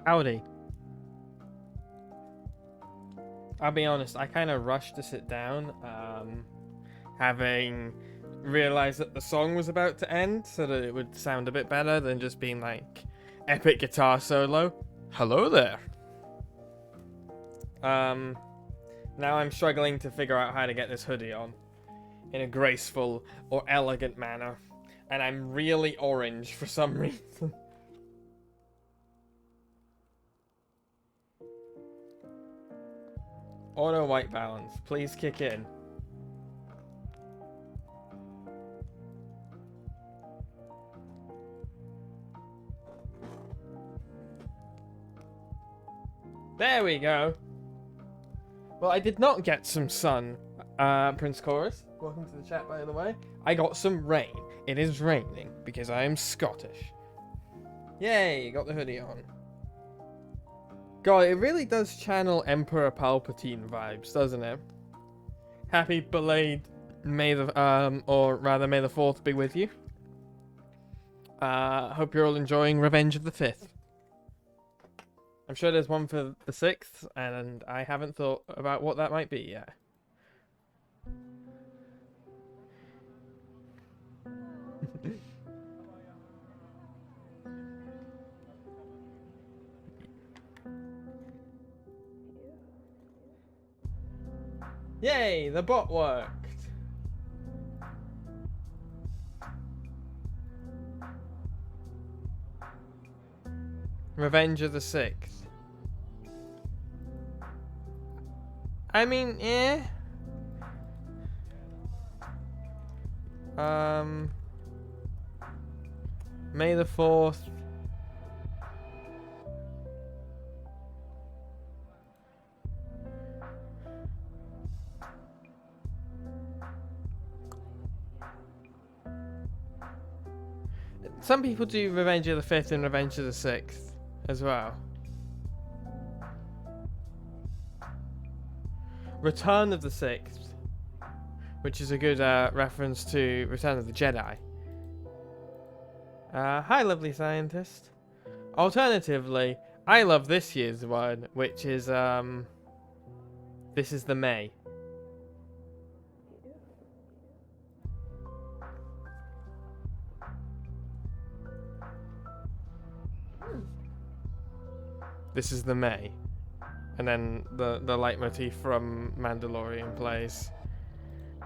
Howdy. I'll be honest, I kind of rushed to sit down, having realized that the song was about to end, so that it would sound a bit better than just being like epic guitar solo. Hello there. Now I'm struggling to figure out how to get this hoodie on in a graceful or elegant manner, and I'm really orange for some reason. Auto white balance, please kick in. There we go. Well, I did not get some sun, Prince Chorus. Welcome to the chat, by the way. I got some rain. It is raining because I am Scottish. Yay, got the hoodie on. God, it really does channel Emperor Palpatine vibes, doesn't it? Happy belated May the 4th be with you. Hope you're all enjoying Revenge of the 5th. I'm sure there's one for the 6th, and I haven't thought about what that might be yet. Yay, the bot worked. Revenge of the 6th. I mean, yeah. May the 4th. Some people do Revenge of the 5th and Revenge of the 6th as well. Return of the 6th, which is a good reference to Return of the Jedi. Hi, lovely scientist. Alternatively, I love this year's one, which is this is the May. This is the May. And then the leitmotif from Mandalorian plays.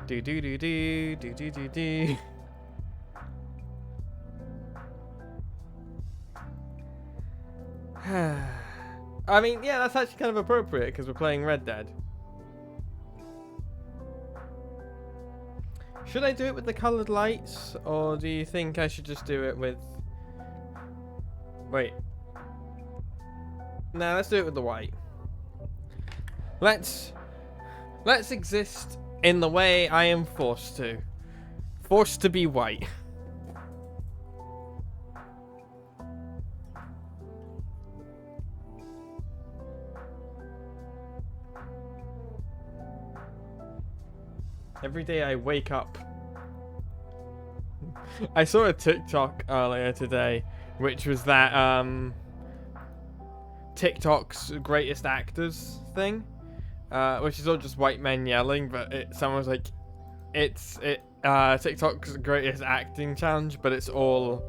Do do do do do do do do. I mean, yeah, that's actually kind of appropriate because we're playing Red Dead. Should I do it with the colored lights, or do you think I should just do it with... Wait. No, let's do it with the white. Let's exist in the way I am forced to. Forced to be white. Every day I wake up. I saw a TikTok earlier today, which was that TikTok's greatest actors thing, which is all just white men yelling, but someone was like, it's TikTok's greatest acting challenge, but it's all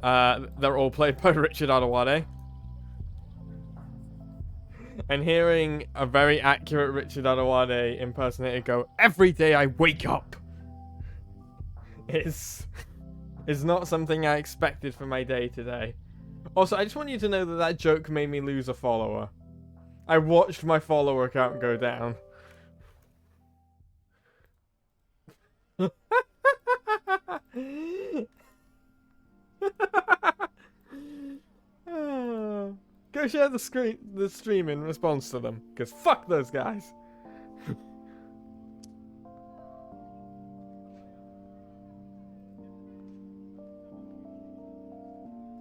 they're all played by Richard Adelwade. And hearing a very accurate Richard Adelwade impersonator go, "Every day I wake up," is not something I expected for my day today. Also, I just want you to know that that joke made me lose a follower. I watched my follower count go down. Go share the stream in response to them, because fuck those guys.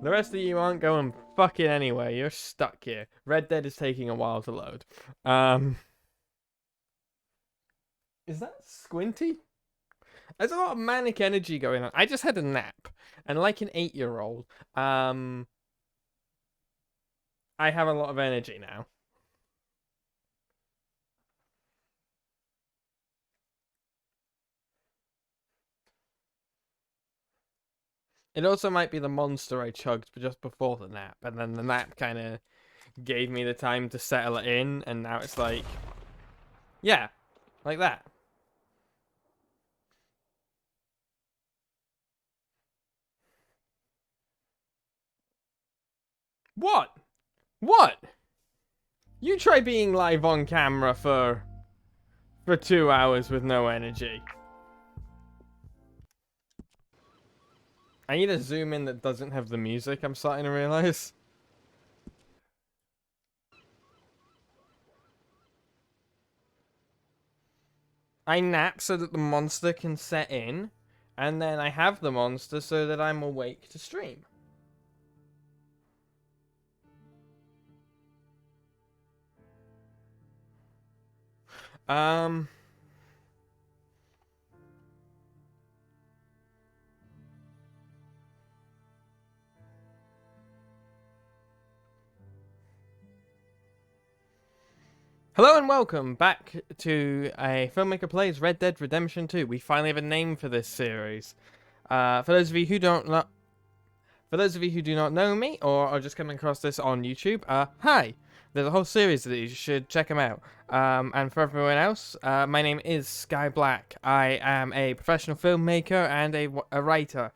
The rest of you aren't going fucking anywhere. You're stuck here. Red Dead is taking a while to load. Is that Squinty? There's a lot of manic energy going on. I just had a nap, and like an 8-year-old, I have a lot of energy now. It also might be the monster I chugged just before the nap, and then the nap kind of gave me the time to settle it in, and now it's like, yeah, like that. What? What? You try being live on camera for 2 hours with no energy. I need a zoom in that doesn't have the music, I'm starting to realize. I nap so that the monster can set in, and then I have the monster so that I'm awake to stream. Um... Hello and welcome back to a Filmmaker Plays Red Dead Redemption 2. We finally have a name for this series. For those of you who do not know me or are just coming across this on YouTube, hi. There's a whole series that you should check them out. And for everyone else, my name is Skye Blacke. I am a professional filmmaker and a writer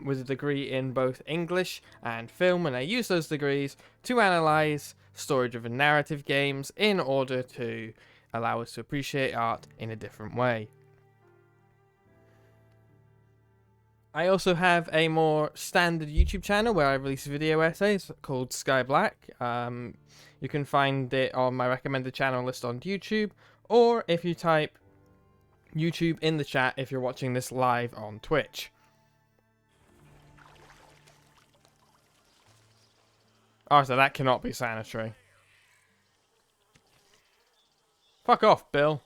with a degree in both English and film, and I use those degrees to analyze story-driven narrative games in order to allow us to appreciate art in a different way. I also have a more standard YouTube channel where I release video essays called Skye Blacke. You can find it on my recommended channel list on YouTube, or if you type YouTube in the chat if you're watching this live on Twitch. Oh, so that cannot be sanitary. Fuck off, Bill.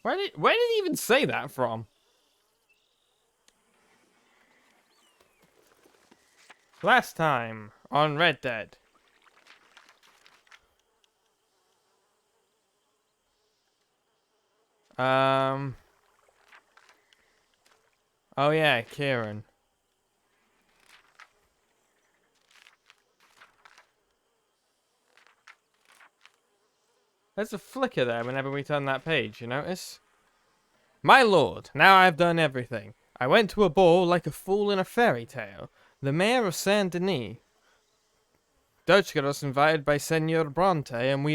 Where did he even say that from? Last time on Red Dead. Oh yeah, Kieran. There's a flicker there whenever we turn that page, you notice? My lord, now I have done everything. I went to a ball like a fool in a fairy tale. The mayor of Saint Denis. Dutch got us invited by Senor Bronte, and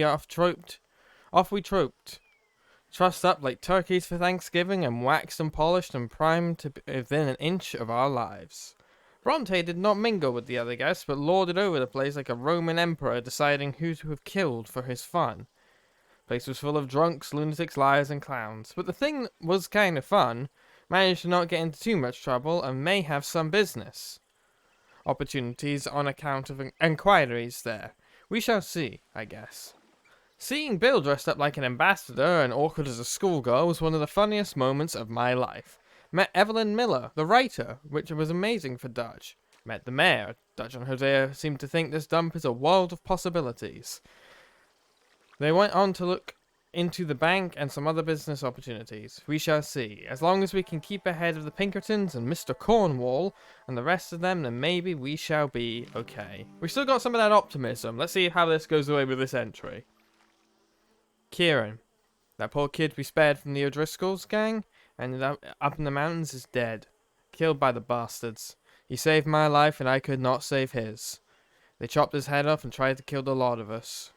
off we trooped. Trussed up like turkeys for Thanksgiving, and waxed and polished and primed to be within an inch of our lives. Bronte did not mingle with the other guests, but lorded over the place like a Roman emperor deciding who to have killed for his fun. The place was full of drunks, lunatics, liars, and clowns. But the thing was kind of fun. Managed to not get into too much trouble, and may have some business opportunities on account of inquiries there. We shall see, I guess. Seeing Bill dressed up like an ambassador and awkward as a schoolgirl was one of the funniest moments of my life. Met Evelyn Miller, the writer, which was amazing for Dutch. Met the mayor. Dutch and Hosea seem to think this dump is a world of possibilities. They went on to look into the bank and some other business opportunities. We shall see. As long as we can keep ahead of the Pinkertons and Mr. Cornwall and the rest of them, then maybe we shall be okay. We still got some of that optimism. Let's see how this goes away with this entry. Kieran, that poor kid we spared from the O'Driscoll's gang, ended up in the mountains is dead. Killed by the bastards. He saved my life and I could not save his. They chopped his head off and tried to kill the lot of us.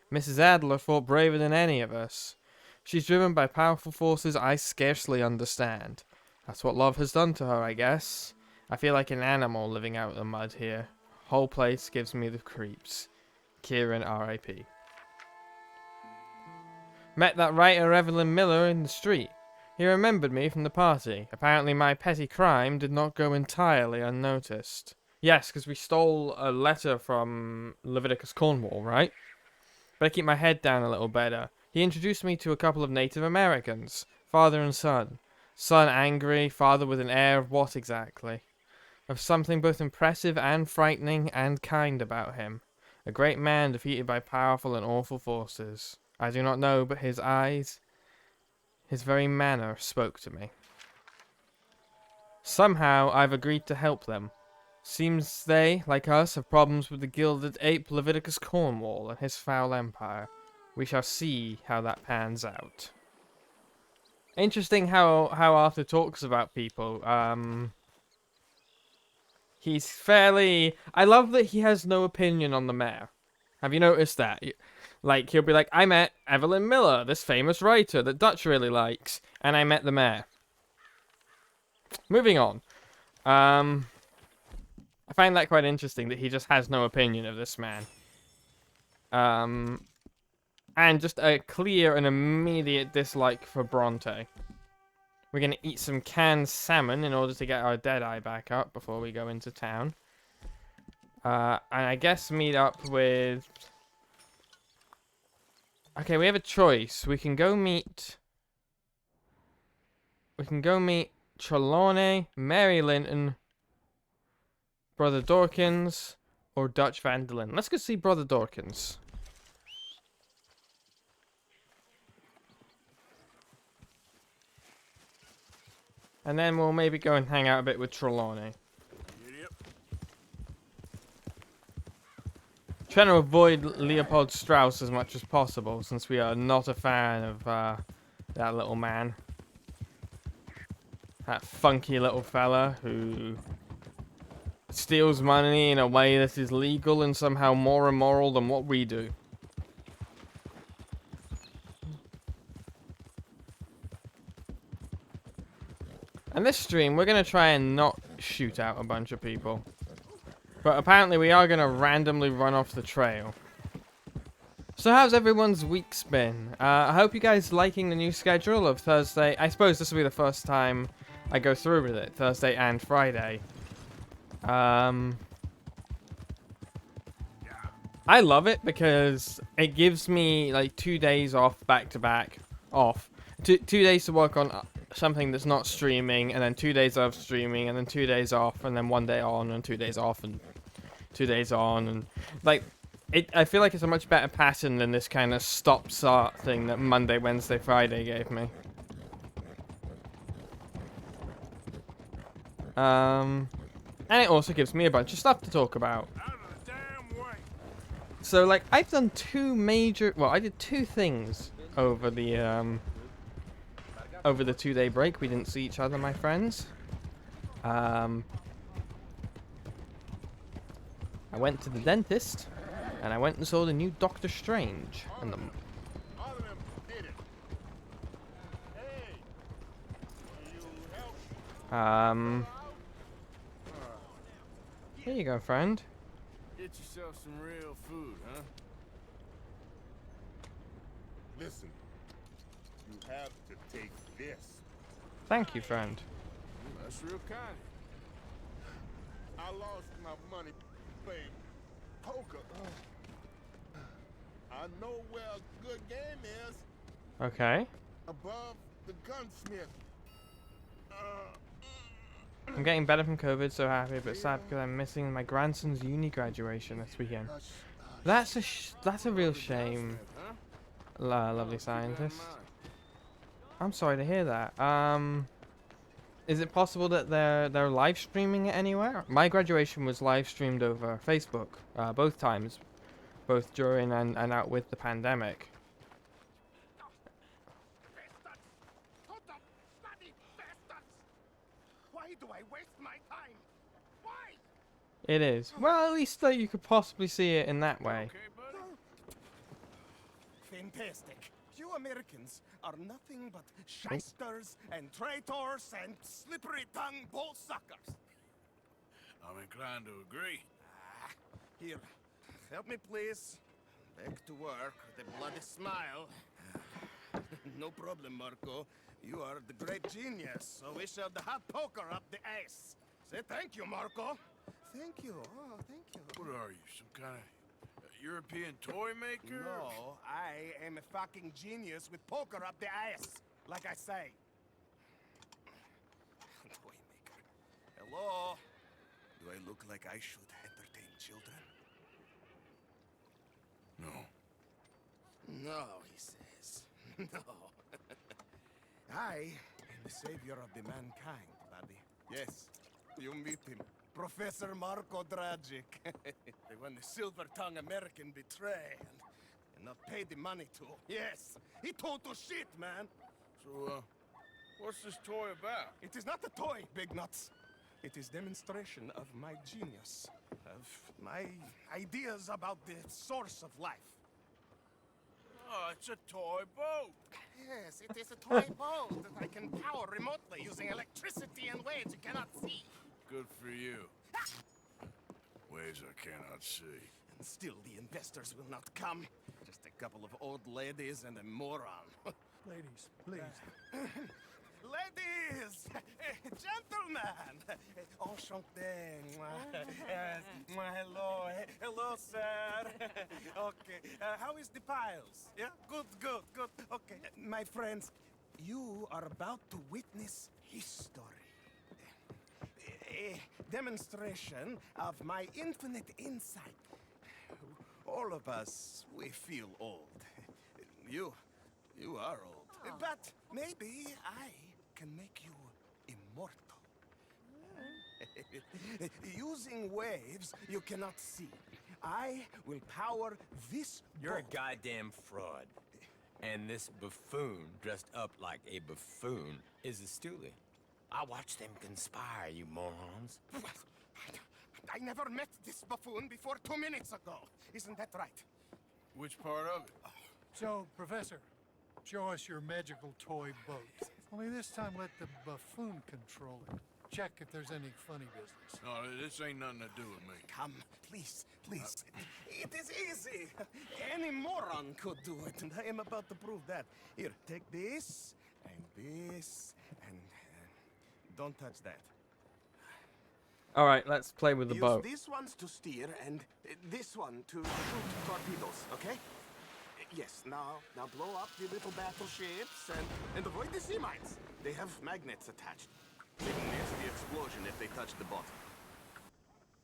Mrs. Adler fought braver than any of us. She's driven by powerful forces I scarcely understand. That's what love has done to her, I guess. I feel like an animal living out in the mud here. Whole place gives me the creeps. Kieran, R.I.P. Met that writer Evelyn Miller in the street. He remembered me from the party. Apparently my petty crime did not go entirely unnoticed. Yes, because we stole a letter from Leviticus Cornwall, right? Better keep my head down a little better. He introduced me to a couple of Native Americans. Father and son. Son angry, father with an air of what exactly? of something both impressive and frightening and kind about him. A great man defeated by powerful and awful forces. I do not know, but his eyes, his very manner spoke to me. Somehow, I've agreed to help them. Seems they, like us, have problems with the gilded ape Leviticus Cornwall and his foul empire. We shall see how that pans out. Interesting how Arthur talks about people. He's fairly... I love that he has no opinion on the mayor. Have you noticed that? Like, he'll be like, I met Evelyn Miller, this famous writer that Dutch really likes, and I met the mayor. Moving on. I find that quite interesting that he just has no opinion of this man. And just a clear and immediate dislike for Bronte. We're going to eat some canned salmon in order to get our Deadeye back up before we go into town. And I guess meet up with... Okay, we have a choice. We can go meet Trelawney, Mary Linton, Brother Dorkins, or Dutch Van der Linde. Let's go see Brother Dorkins. And then we'll maybe go and hang out a bit with Trelawney. Yep. Trying to avoid Leopold Strauss as much as possible, since we are not a fan of that little man. That funky little fella who steals money in a way that is legal and somehow more immoral than what we do. And this stream, we're going to try and not shoot out a bunch of people. But apparently we are going to randomly run off the trail. So how's everyone's weeks been? I hope you guys liking the new schedule of Thursday. I suppose this will be the first time I go through with it. Thursday and Friday. I love it because it gives me like 2 days off back to back. Two days to work on something that's not streaming, and then 2 days of streaming, and then 2 days off, and then 1 day on, and 2 days off, and 2 days on, and like I feel like it's a much better pattern than this kind of stop-start thing that Monday, Wednesday, Friday gave me. And it also gives me a bunch of stuff to talk about. So like I've done I did two things over the 2-day break. We didn't see each other, my friends. I went to the dentist, and I went and saw the new Doctor Strange. And here you go, friend. Get yourself some real food, huh? Listen, you have to take this. Thank you, friend. That's real kind. I lost my money playing poker. I know where a good game is. Okay. Above the gunsmith. I'm getting better from COVID, so happy, but sad because I'm missing my grandson's uni graduation this weekend. That's a real shame. Lovely scientist. I'm sorry to hear that. Is it possible that they're live streaming it anywhere? My graduation was live streamed over Facebook, both times, both during and out with the pandemic. Why do I waste my time? Why? It is. Well, at least you could possibly see it in that way. Okay, buddy? Fantastic. You Americans are nothing but shysters and traitors and slippery-tongued bull suckers. I'm inclined to agree. Here, help me please. Back to work with a bloody smile. No problem, Marco. You are the great genius, so we shall the hot poker up the ass. Say thank you, Marco. Thank you. Oh, thank you. What are you, some kind of European toy maker? No, I am a fucking genius with poker up the ass, like I say. Toy maker. Hello? I look like I should entertain children? No. No, he says. No. I am the savior of the mankind, buddy. Yes, you meet him. Professor Marco Dragic. The one the silver-tongued American betrayed and not paid the money to. Yes, he total shit, man. So, what's this toy about? It is not a toy, Big Nuts. It is demonstration of my genius, of my ideas about the source of life. Oh, it's a toy boat. Yes, it is a toy boat that I can power remotely using electricity and waves you cannot see. Good for you. Ways I cannot see. And still the investors will not come. Just a couple of old ladies and a moron. Ladies, please. Ladies! Gentlemen! Enchanté. Hello. Hello, sir. Okay. How is the piles? Yeah? Good. Okay. My friends, you are about to witness history. A demonstration of my infinite insight. All of us, we feel old. You are old. But maybe I can make you immortal. Using waves you cannot see, I will power this You're a boat. goddamn fraud. And this buffoon, dressed up like a buffoon, is a stoolie. I watched them conspire, you morons. I never met this buffoon before 2 minutes ago. Isn't that right? Which part of it? So, Professor, show us your magical toy boat. Only this time let the buffoon control it. Check if there's any funny business. No, this ain't nothing to do with me. Come, please. It is easy. Any moron could do it, and I am about to prove that. Here, take this, and don't touch that. All right, let's play with the Use boat. these ones to steer, and this one to shoot torpedoes, okay? Yes, now blow up the little battleships, and avoid the sea mines. They have magnets attached. They can miss the explosion if they touch the bottom.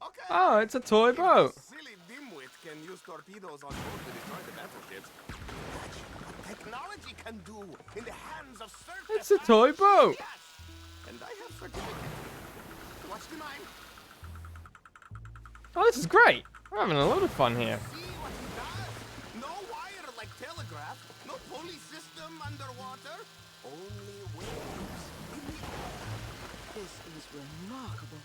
Okay. Oh, it's a toy If boat. this silly dimwit can use torpedoes on board to destroy the battleships. Imagine what technology can do in the hands of certain. It's a toy boat. Yes, and I have certificate. Watch the mine. Oh, this is great. We're having a lot of fun here. See what he does? No wire like telegraph. No pulley system underwater. Only waves in the air. This is remarkable.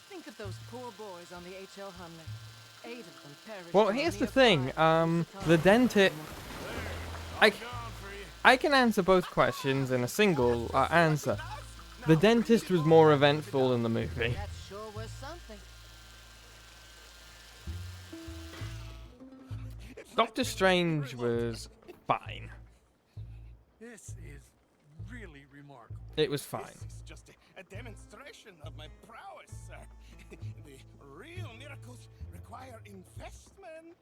Think of those poor boys on the H.L. Hunley. 8 of them perished. Well, on a here's the mere thing. flight The dentist. I'm I gone for you. I can answer both questions in a single answer. The dentist was more eventful in the movie. That sure was something. Doctor Strange was fine. This is really remarkable. It was fine. This is just a demonstration of my prowess, sir. The real miracles require investment.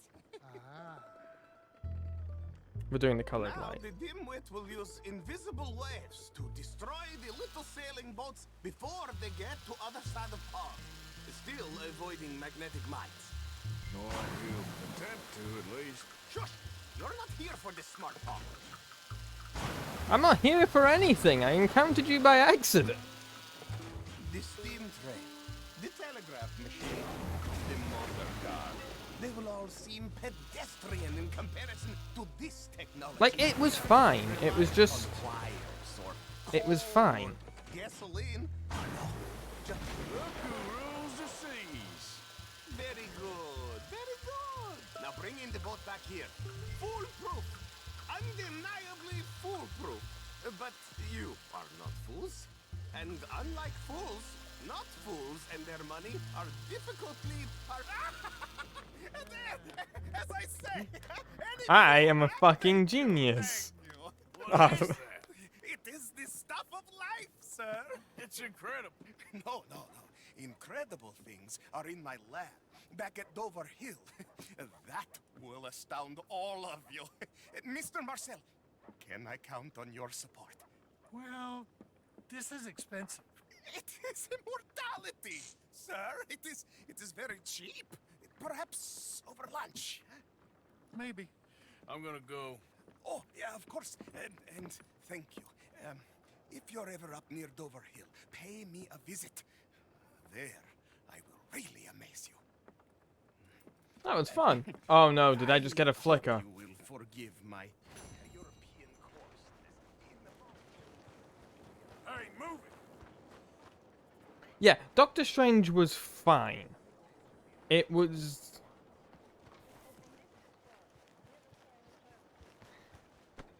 We're doing the colored Now light. the dimwit will use invisible waves to destroy the little sailing boats before they get to other side of pond, still avoiding magnetic mines. No, I feel content to, at least. Shush! You're not here for this smart talk. I'm not here for anything. I encountered you by accident. The steam train, the telegraph machine, the motor car. They will all seem pedestrian in comparison to this technology. Like, it was fine. It was just... On wires or It was fine. gasoline. No, just Look who rules the seas. very good, very good. Now bring in the boat back here. Foolproof, undeniably foolproof. But you are not fools, and unlike fools, not fools and their money are difficultly. As I say, I am a fucking genius. What is that? It is the stuff of life, sir. It's incredible. No. Incredible things are in my lab, back at Dover Hill. That will astound all of you. Mr. Marcel, can I count on your support? Well, this is expensive. It is immortality, sir. It is very cheap. Perhaps over lunch. Maybe. I'm gonna go. Oh, yeah, of course. And thank you. If you're ever up near Dover Hill, pay me a visit. There, I will really amaze you. That was fun. Oh no, did I just get a flicker? You will forgive my European course. Hey, move it! Yeah, Doctor Strange was fine. It was...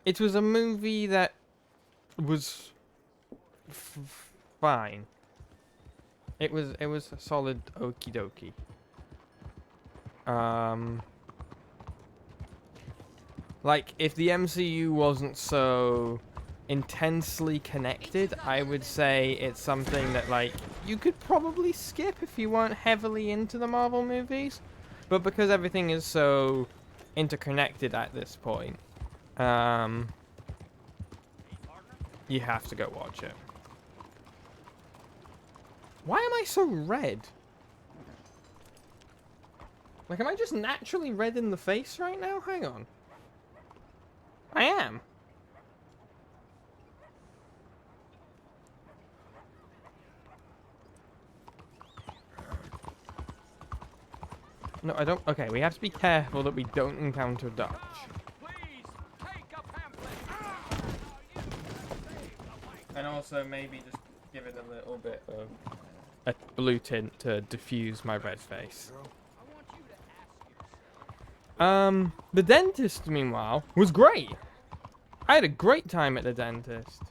It was a movie that was fine. It was a solid okie dokie. Like, if the MCU wasn't so intensely connected, I would say it's something that, like, you could probably skip if you weren't heavily into the Marvel movies. But because everything is so interconnected at this point, you have to go watch it. Why am I so red? Like, am I just naturally red in the face right now? Hang on. I am. No, I don't. Okay, we have to be careful that we don't encounter Dutch. And also maybe just give it a little bit of a blue tint to diffuse my red face. The dentist, meanwhile, was great. I had a great time at the dentist.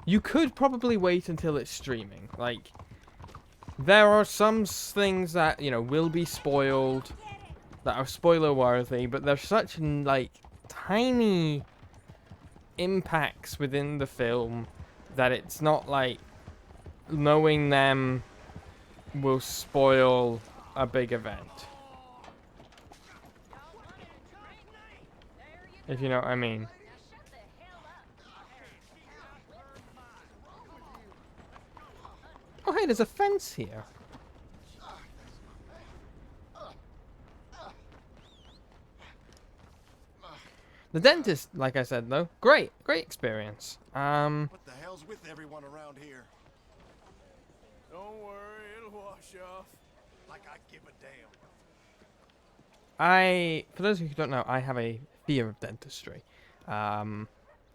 You could probably wait until it's streaming. Like, there are some things that, you know, will be spoiled, that are spoiler worthy, but there's such, like, tiny impacts within the film that it's not like knowing them will spoil a big event. If you know what I mean. Oh, hey, there's a fence here. The dentist, like I said, though, great experience. What the hell's with everyone around here? Don't worry, it'll wash off. Like I give a damn. For those of you who don't know, I have a fear of dentistry. I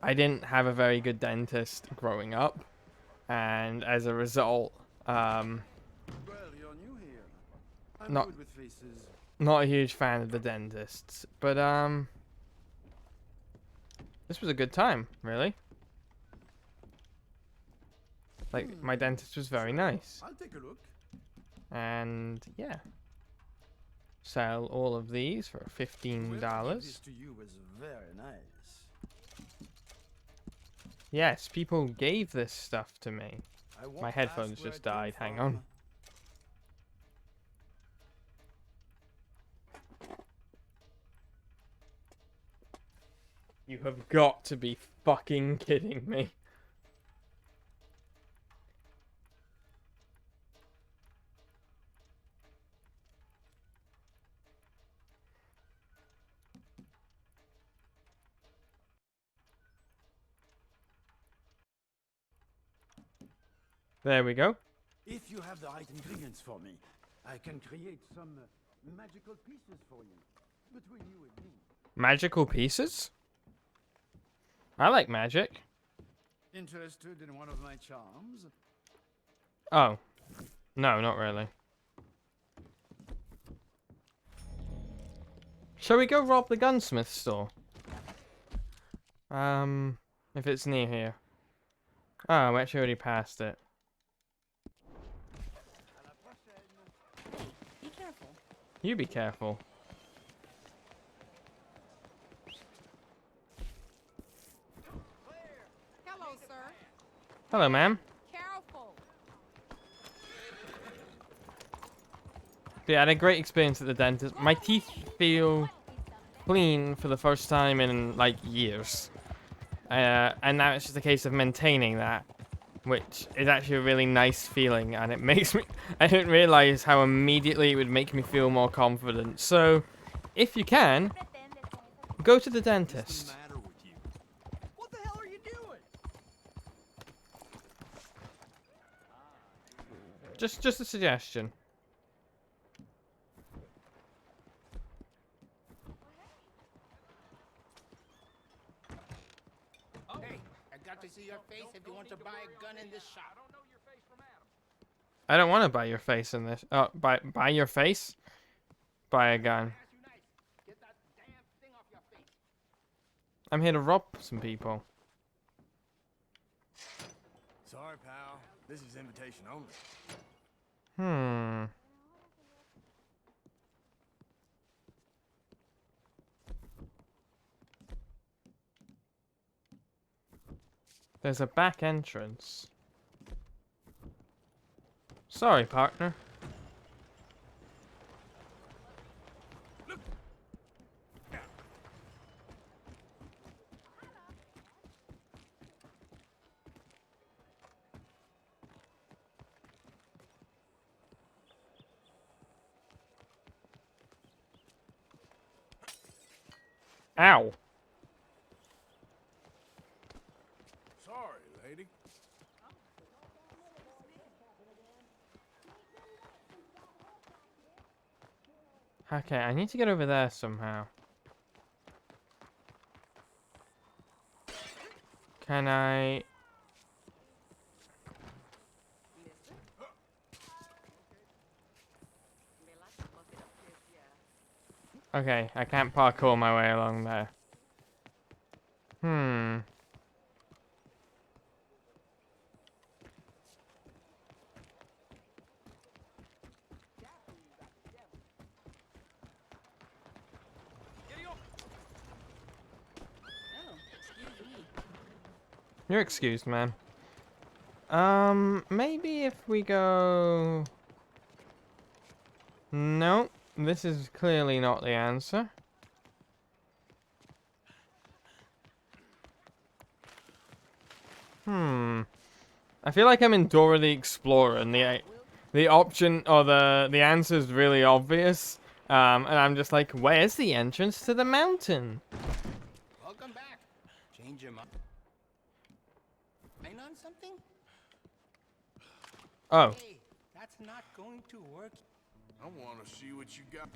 didn't have a very good dentist growing up, and as a result, Well, you're new here. I'm Not- good with faces. not a huge fan of the dentists. But this was a good time, really. Like, my dentist was very nice. I'll take a look. And yeah, sell all of these for Whoever gave this $15. to you was very nice. Yes, people gave this stuff to me. I won't My ask headphones where just it came died. Hang from. on. You have got to be fucking kidding me. There we go. If you have the right ingredients for me, I can create some magical pieces for you. Between you and me. Magical pieces? I like magic. Interested in one of my charms? Oh. No, not really. Shall we go rob the gunsmith store? If it's near here. Oh, we actually already passed it. Be careful. You be careful. Hello, sir. Hello, ma'am. Careful. Yeah, I had a great experience at the dentist. My teeth feel clean for the first time in, like, years. And now it's just a case of maintaining that. which is actually a really nice feeling, and it makes me... I didn't realize how immediately it would make me feel more confident. So, if you can, go to the dentist. What the hell are you doing? Just a suggestion. Hey, I got to see your face if you want to buy a gun in this shop. I don't want to buy your face in this. Oh, buy your face? Buy a gun. Get that damn thing off your face. I'm here to rob some people. Sorry, pal. This is invitation only. Hmm. There's a back entrance. Sorry, partner. Ow. Sorry, lady. Okay, I need to get over there somehow. Can I... Okay, I can't parkour my way along there. Hmm. You're excused, man. Maybe if we go... No, this is clearly not the answer. I feel like I'm in Dora the Explorer, and the option or the answer is really obvious. And I'm just like, where's the entrance to the mountain? Welcome back. Change your mind. Ain't on something? Oh, Hey, that's not going to work. I want to see what you got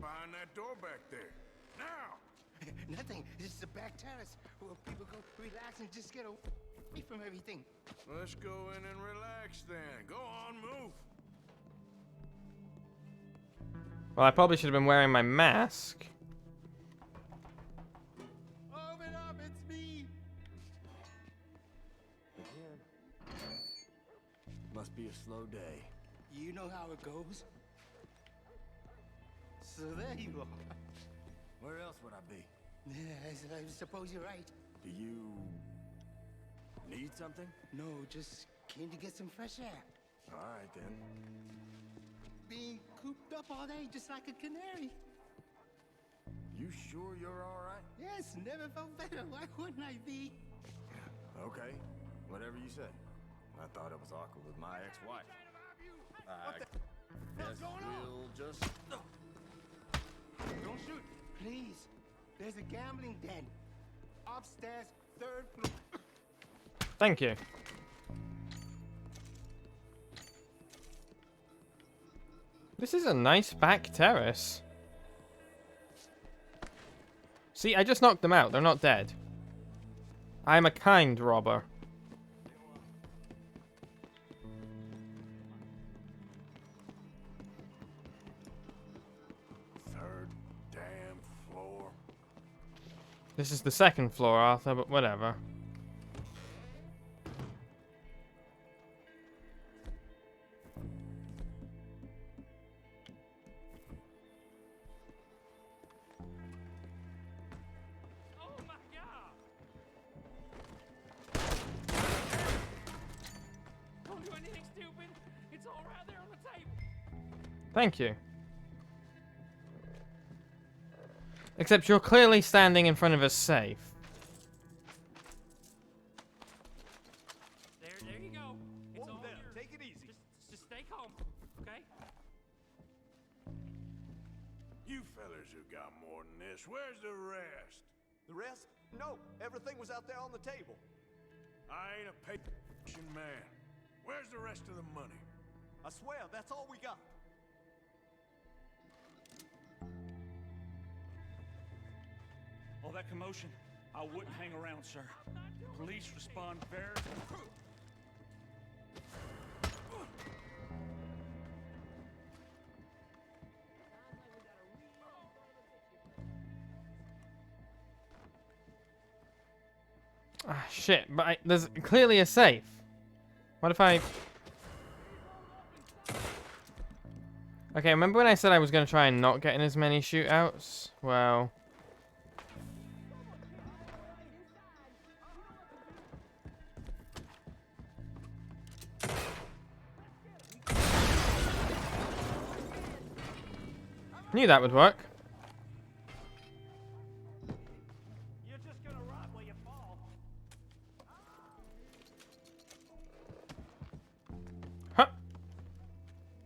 behind that door back there. Now! Nothing. It's the back terrace where people go relax and just get away from everything. Let's go in and relax then. Go on, move. well, I probably should have been wearing my mask. Open up, it's me. Must be a slow day. You know how it goes. So there you are. Where else would I be? Yeah, I suppose you're right. Do you need something? No, just came to get some fresh air. All right then. Being cooped up all day just like a canary. You sure you're all right? Yes, never felt better. Why wouldn't I be? Okay, whatever you say. I thought it was awkward with my ex-wife. What's going on? We'll just... Don't shoot, please. There's a gambling den. Upstairs, 3rd floor. Thank you. This is a nice back terrace. See, I just knocked them out. They're not dead. I'm a kind robber. Third damn floor. This is the 2nd floor, Arthur, but whatever. Thank you. Except you're clearly standing in front of a safe. There You fellers who got more than this, where's the rest? The rest? No, everything was out there on the table. I ain't a patient man. Where's the rest of the money? I swear, that's all we got. All that commotion, I wouldn't hang around, sir. Police respond very... Ah, shit, but there's clearly a safe. What if I... Okay, remember when I said I was going to try and not get in as many shootouts? Well... Knew that would work. You're just gonna rot where you fall. Huh.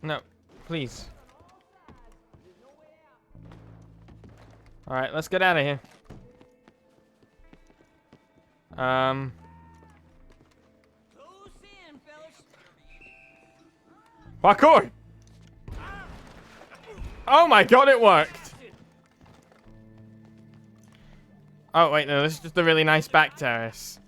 No, please. Alright, let's get out of here. Parkour! Oh my god, it worked! Oh wait, no, this is just a really nice back terrace.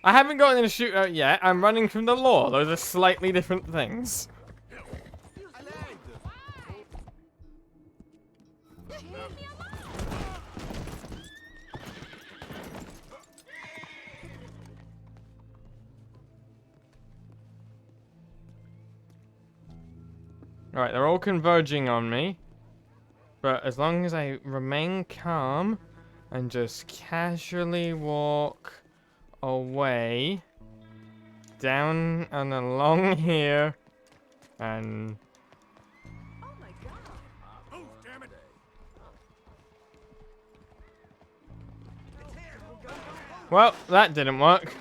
I haven't gotten in a shootout yet. I'm running from the law. Those are slightly different things. Alright, they're all converging on me. But as long as I remain calm and just casually walk away down and along here and... Oh my god. Oh, damn it! Well, that didn't work.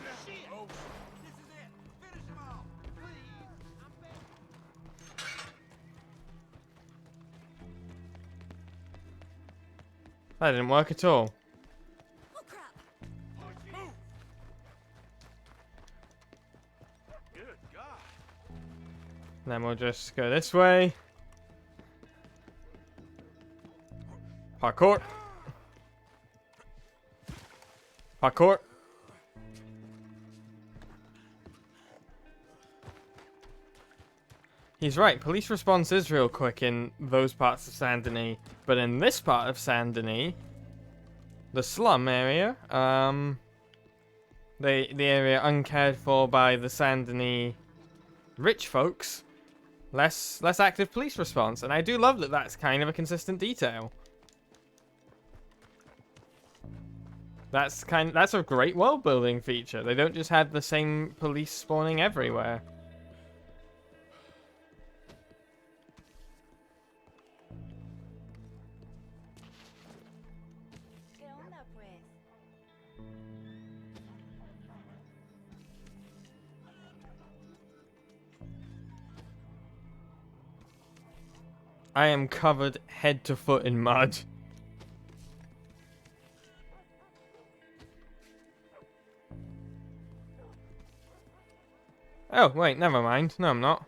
That didn't work at all. Oh crap. Good God. Then we'll just go this way. Parkour. Parkour. He's right, police response is real quick in those parts of Saint Denis, but in this part of Saint Denis, the slum area, the area uncared for by the Saint Denis rich folks, less active police response, and I do love that that's kind of a consistent detail. That's a great world building feature. They don't just have the same police spawning everywhere. I am covered head to foot in mud. Oh, wait, never mind. No, I'm not.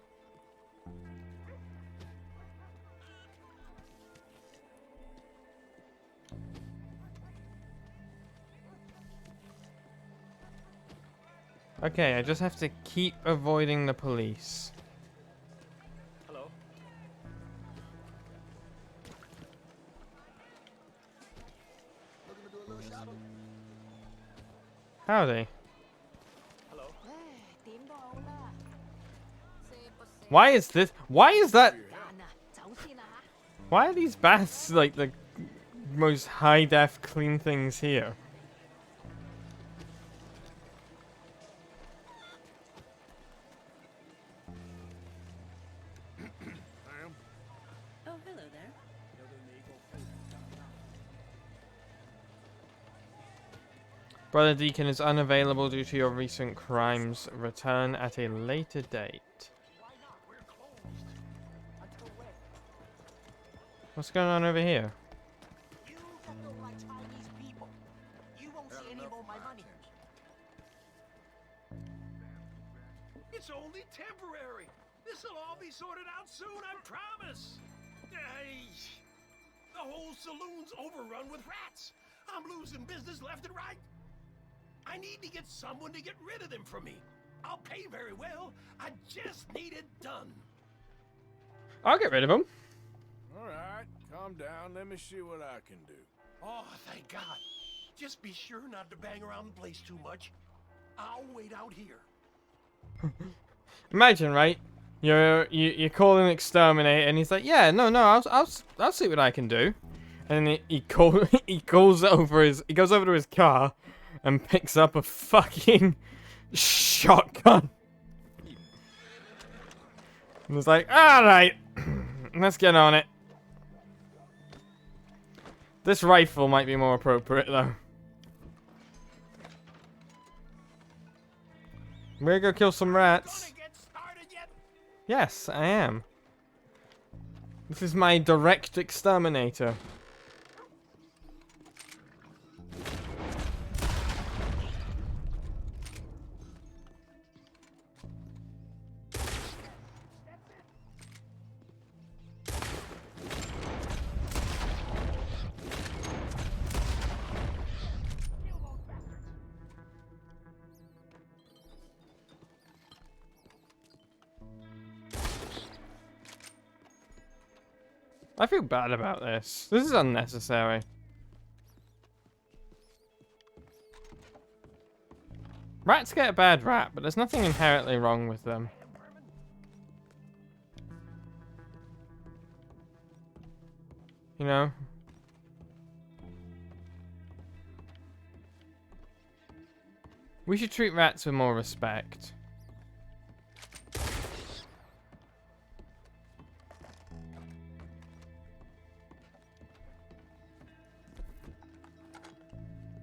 Okay, I just have to keep avoiding the police. Hello? Howdy. Hello? Why is this? Why is that? Why are these baths like the most high def clean things here? Oh, hello there. Brother Deacon is unavailable due to your recent crimes. Return at a later date. What's going on over here? You don't look like Chinese people. You won't see any more of my money. It's only temporary. This'll all be sorted out soon, I promise. Hey, the whole saloon's overrun with rats. I'm losing business left and right. I need to get someone to get rid of them for me. I'll pay very well. I just need it done. I'll get rid of them. All right, calm down. Let me see what I can do. Oh, thank God. Just be sure not to bang around the place too much. I'll wait out here. Imagine, right? You call an exterminator, and he's like, "Yeah, no, I'll see what I can do." And then he goes over to his car, and picks up a fucking shotgun. And he's like, "All right, let's get on it." This rifle might be more appropriate, though. I'm gonna go kill some rats. Yes, I am. This is my direct exterminator. I feel bad about this. This is unnecessary. Rats get a bad rap, but there's nothing inherently wrong with them. You know? We should treat rats with more respect.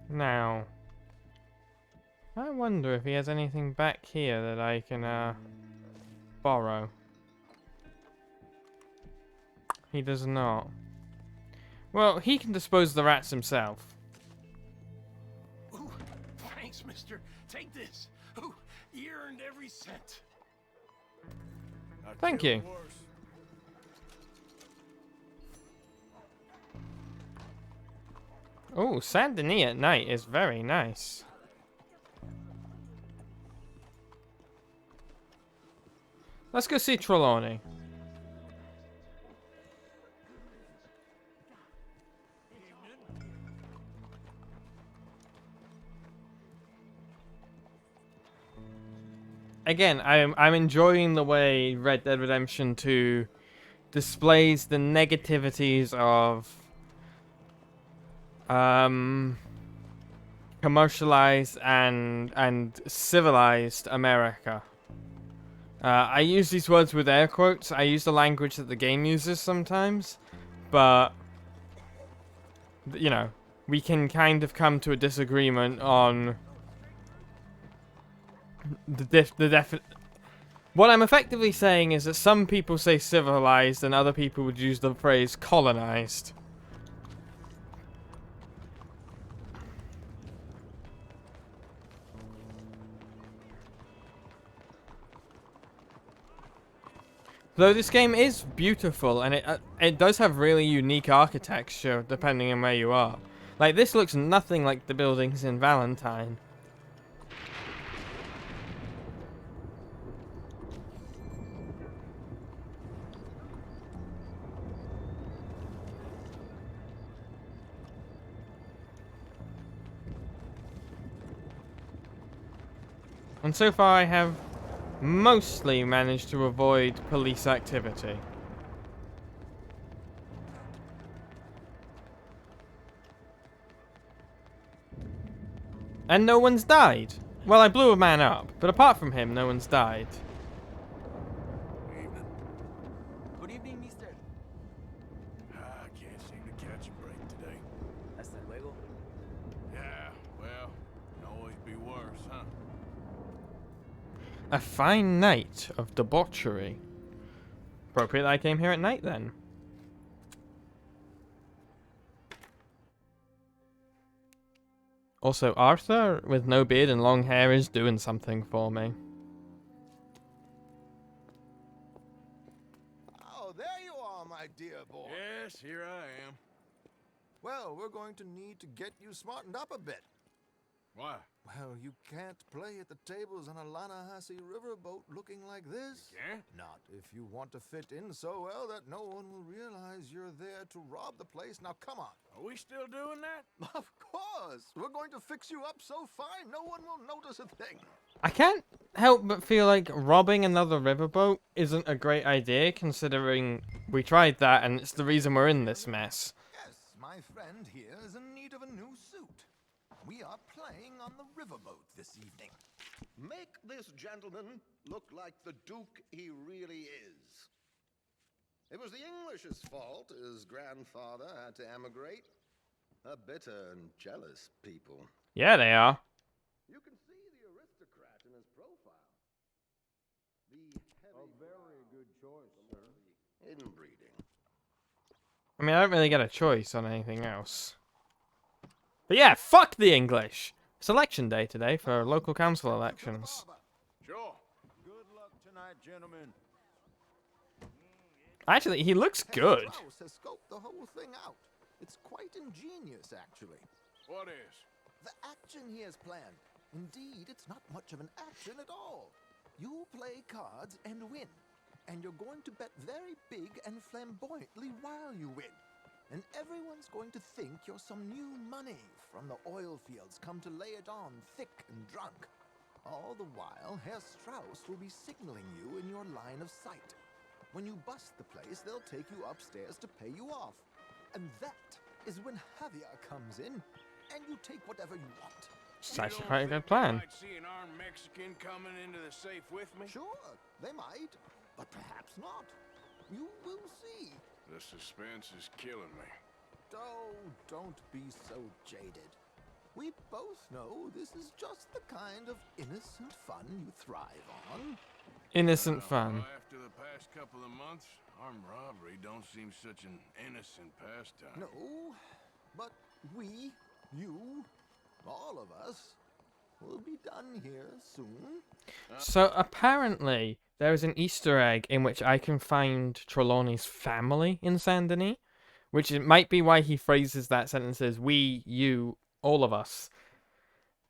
Now, I wonder if he has anything back here that I can borrow. He does not. Well, he can dispose of the rats himself. Ooh, thanks, mister. Take this. Ooh, you earned every cent. Thank you. Oh, Saint Denis at night is very nice. Let's go see Trelawney. Again, I'm enjoying the way Red Dead Redemption 2 displays the negativities of commercialized and civilized America. I use these words with air quotes. I use the language that the game uses sometimes, but you know, we can kind of come to a disagreement on what I'm effectively saying is that some people say civilized and other people would use the phrase colonized. Though this game is beautiful, and it does have really unique architecture depending on where you are. Like, this looks nothing like the buildings in Valentine. And so far I have mostly managed to avoid police activity. And no one's died. Well, I blew a man up, but apart from him, no one's died. Evening. Good evening, mister. I can't seem to catch a break today. Hasta luego. Yeah, well, A fine night of debauchery. Appropriate that I came here at night then. Also, Arthur, with no beard and long hair, is doing something for me. Oh, there you are, my dear boy. Yes, here I am. Well, we're going to need to get you smartened up a bit. Why? Well, you can't play at the tables on a Lanahasi riverboat looking like this. Yeah? Not if you want to fit in so well that no one will realize you're there to rob the place. Now, come on. Are we still doing that? Of course. We're going to fix you up so fine, no one will notice a thing. I can't help but feel like robbing another riverboat isn't a great idea, considering we tried that and it's the reason we're in this mess. Yes, my friend here is in need of a new suit. We are playing on the riverboat this evening. Make this gentleman look like the Duke he really is. It was the English's fault his grandfather had to emigrate. A bitter and jealous people. Yeah, they are. You can see the aristocrat in his profile. A very good choice, sir. Inbreeding. I mean, I don't really get a choice on anything else. But yeah, fuck the English! It's election day today for local council elections. Sure. Good luck tonight, gentlemen. Actually, he looks good. Strauss has scoped the whole thing out. It's quite ingenious, actually. What is? The action he has planned. Indeed, it's not much of an action at all. You play cards and win. And you're going to bet very big and flamboyantly while you win. And everyone's going to think you're some new money from the oil fields come to lay it on thick and drunk. All the while, Herr Strauss will be signaling you in your line of sight. When you bust the place, they'll take you upstairs to pay you off. And that is when Javier comes in, and you take whatever you want. It's actually quite a good plan. Might see an armed Mexican coming into the safe with me? Sure, they might, but perhaps not. You will see. The suspense is killing me. Oh, don't be so jaded. We both know this is just the kind of innocent fun you thrive on. Innocent fun. Well, after the past couple of months, armed robbery don't seem such an innocent pastime. No, but we, you, all of us, will be done here soon. So apparently, there is an Easter egg in which I can find Trelawney's family in Saint Denis, which it might be why he phrases that sentence as we, you, all of us.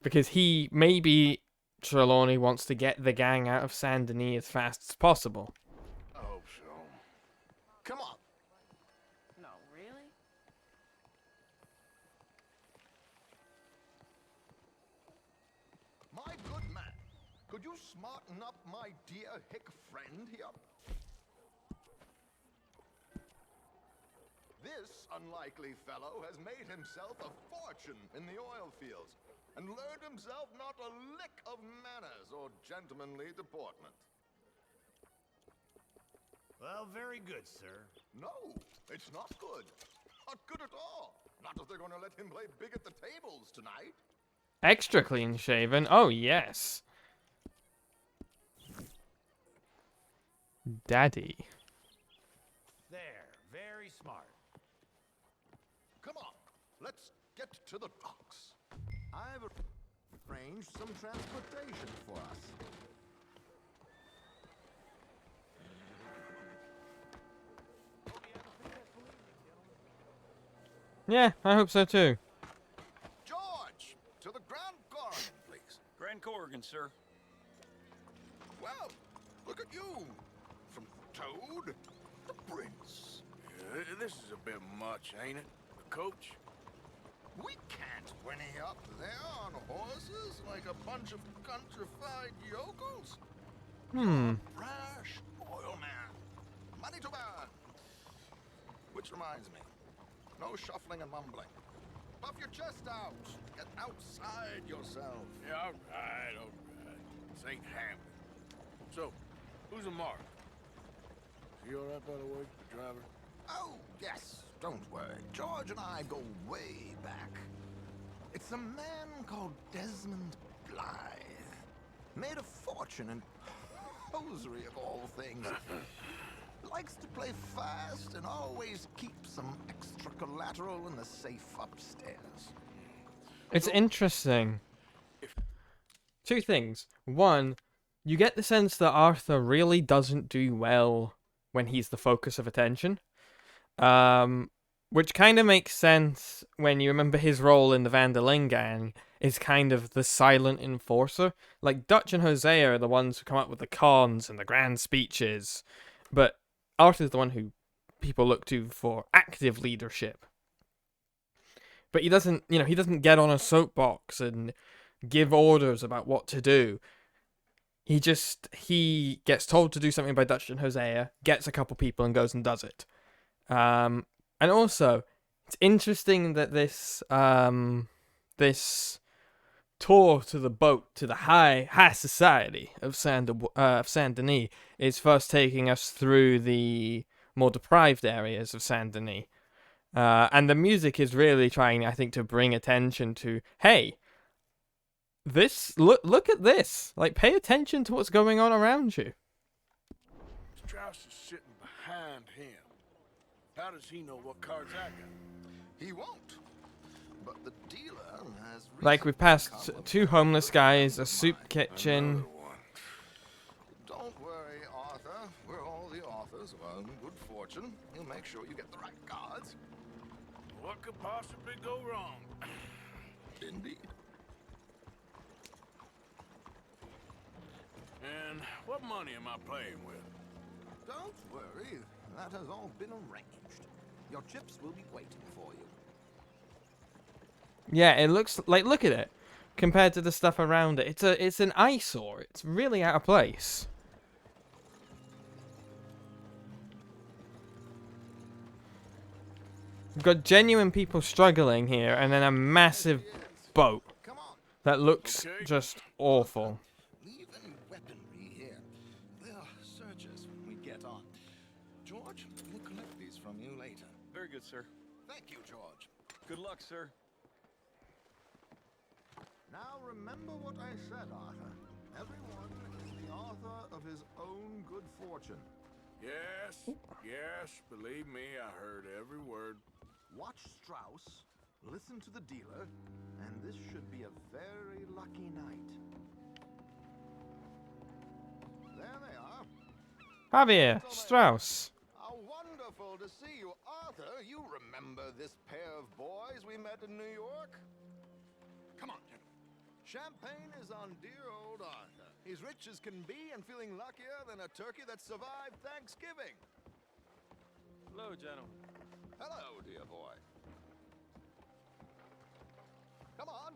Because maybe Trelawney wants to get the gang out of Saint Denis as fast as possible. I hope so. Come on. No, really? My good man, could you smarten up my dear hick friend here? This unlikely fellow has made himself a fortune in the oil fields and learned himself not a lick of manners or gentlemanly deportment. Well, very good, sir. No, it's not good. Not good at all. Not if they're going to let him play big at the tables tonight. Extra clean shaven. Oh, yes. Daddy. There, very smart. Come on, let's get to the docks. I've arranged some transportation for us. Yeah, I hope so too. George, to the Grand Corrigan, please. Grand Corrigan, sir. Well, look at you. From Toad to Prince. Yeah, this is a bit much, ain't it? The coach? We can't whinny up there on horses like a bunch of countrified yokels. Brash oil man. Money to burn. Which reminds me, no shuffling and mumbling. Puff your chest out. Get outside yourself. Yeah, all right. This ain't happening. So, who's a mark? Is he all right, by the way, the driver? Oh, yes. Don't worry. George and I go way back. It's a man called Desmond Blythe. Made a fortune in hosiery of all things. Likes to play fast and always keep some extra collateral in the safe upstairs. It's interesting. Two things. One, you get the sense that Arthur really doesn't do well when he's the focus of attention. Which kind of makes sense when you remember his role in the Van der Linde gang is kind of the silent enforcer. Like, Dutch and Hosea are the ones who come up with the cons and the grand speeches, but Arthur's the one who people look to for active leadership. But he doesn't, he doesn't get on a soapbox and give orders about what to do. He gets told to do something by Dutch and Hosea, gets a couple people and goes and does it. And also, it's interesting that this tour to the boat, to the high society of Saint Denis, is first taking us through the more deprived areas of Saint Denis. And the music is really trying, I think, to bring attention to, hey, look at this. Like, pay attention to what's going on around you. Strauss is sitting behind him. How does he know what cards I got? He won't. But the dealer has Like, we've passed 2 homeless guys, a soup kitchen. Don't worry, Arthur. We're all the authors of our good fortune. He'll make sure you get the right cards. What could possibly go wrong? Indeed. And what money am I playing with? Don't worry. That has all been arranged. Your chips will be waiting for you. Yeah, it looks like, look at it. Compared to the stuff around it. It's an eyesore. It's really out of place. We've got genuine people struggling here, and then a massive boat that looks just awful. Leave any weaponry here. There are searches when we get on. George, we'll collect these from you later. Very good, sir. Thank you, George. Good luck, sir. Now remember what I said, Arthur. Everyone is the author of his own good fortune. Yes, believe me, I heard every word. Watch Strauss, listen to the dealer, and this should be a very lucky night. There they are. Javier, Strauss. How wonderful to see you, Arthur. You remember this pair of boys we met in New York? Come on, gentlemen. Champagne is on dear old Arthur. He's rich as can be and feeling luckier than a turkey that survived Thanksgiving. Hello, gentlemen. Hello, dear boy. Come on,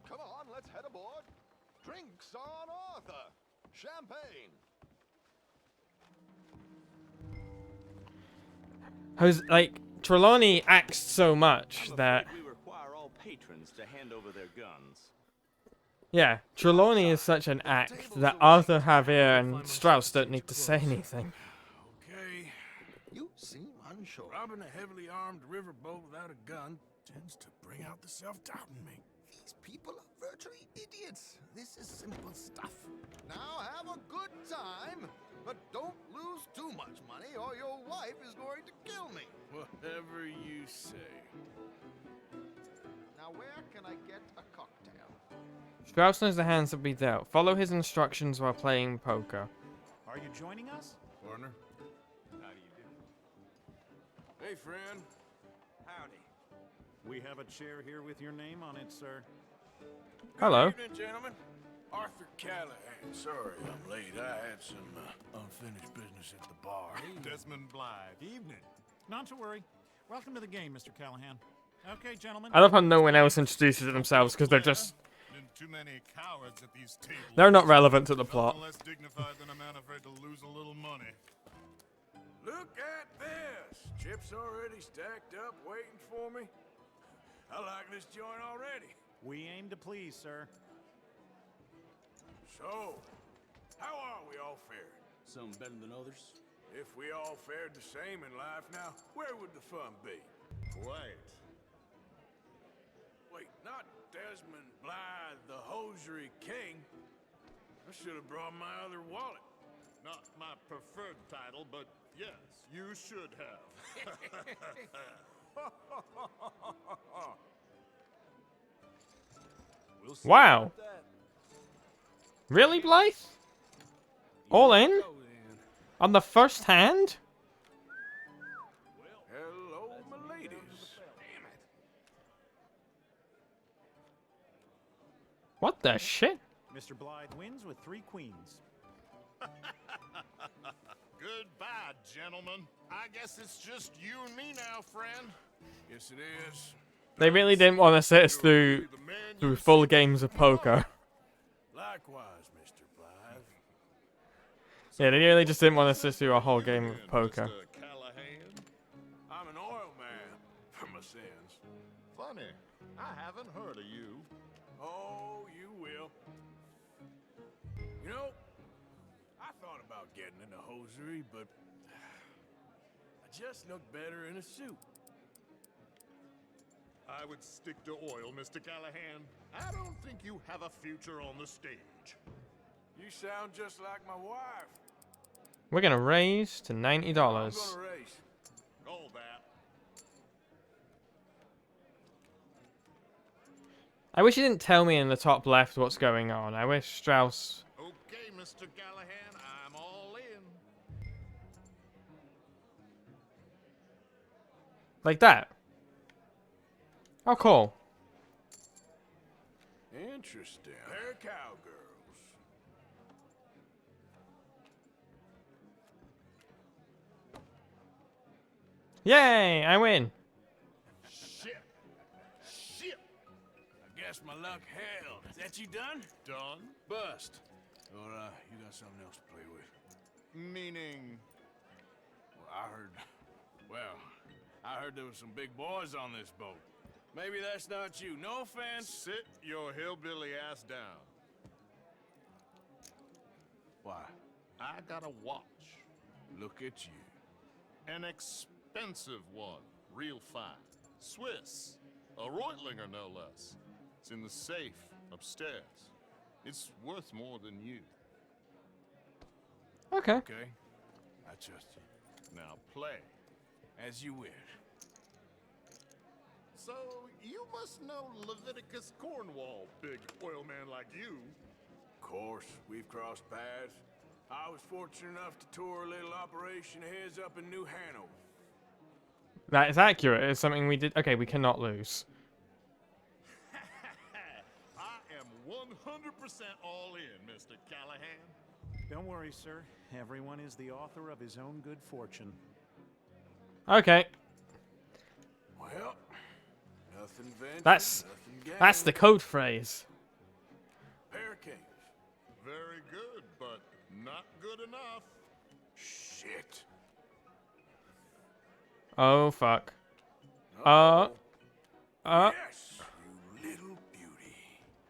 let's head aboard. Drinks on Arthur. Champagne. Trelawney acts so much that... We require all patrons to hand over their guns. Yeah, Trelawney is such an act that Arthur, Javier, and Strauss don't need to say anything. Okay. You seem unsure. Robbing a heavily armed riverboat without a gun tends to bring out the self-doubt in me. These people are virtually idiots. This is simple stuff. Now have a good time, but don't lose too much money or your wife is going to kill me. Whatever you say. Now where can I get a cocktail? Strauss knows the hands that be dealt. Follow his instructions while playing poker. Are you joining us? Partner. How do you do? Hey, friend. Howdy. We have a chair here with your name on it, sir. Hello. Good evening, gentlemen. Arthur Callahan. Sorry I'm late. I had some unfinished business at the bar. Desmond Blythe. Evening. Not to worry. Welcome to the game, Mr. Callahan. Okay, gentlemen. I love how no one else introduces themselves because they're just... Too many cowards at these tables. They're not relevant to the plot. Nothing less dignified than a man afraid to lose a little money. Look at this. Chips already stacked up waiting for me. I like this joint already. We aim to please, sir. So, how are we all fared? Some better than others. If we all fared the same in life now, where would the fun be? Quiet. Wait, not Desmond Blythe, the hosiery king. I should have brought my other wallet. Not my preferred title, but yes, you should have. We'll see Wow. about that. Really, Blythe? All in? On the first hand? Hello, my ladies. Damn it. What the shit? Mr. Blythe wins with 3 queens. Goodbye, gentlemen. I guess it's just you and me now, friend. Yes, it is. They really didn't want to sit us through full games of poker. Likewise, Mr. Blythe. Yeah, they really just didn't want to sit through a whole game of poker. Mr. Callahan. I'm an oil man for my sins. Funny, I haven't heard of you. Oh, you will. You know, I thought about getting into hosiery, but I just look better in a suit. I would stick to oil, Mr. Callahan. I don't think you have a future on the stage. You sound just like my wife. We're gonna raise to $90. I'm gonna race. All that. I wish you didn't tell me in the top left what's going on. I wish Strauss... Okay, Mr. Callahan, I'm all in. Like that. Oh, cool. Interesting. They're cowgirls. Yay! I win. Shit. Shit. I guess my luck held. Is that you done? Done? Bust. Or, you got something else to play with? Meaning... Well, I heard there was some big boys on this boat. Maybe that's not you. No offense. Sit your hillbilly ass down. Why? I got a watch. Look at you. An expensive one. Real fine. Swiss. A Reutlinger, no less. It's in the safe upstairs. It's worth more than you. Okay. Okay. I trust you. Now play. As you wish. So, you must know Leviticus Cornwall, big oil man like you. Of course, we've crossed paths. I was fortunate enough to tour a little operation of his up in New Hanover. That is accurate. It's something we did... Okay, we cannot lose. I am 100% all in, Mr. Callahan. Don't worry, sir. Everyone is the author of his own good fortune. Okay. Well, nothing ventured, That's nothing the code phrase. Hurricanes. Very good, but not good enough. Shit. Oh, fuck. Yes, you little beauty.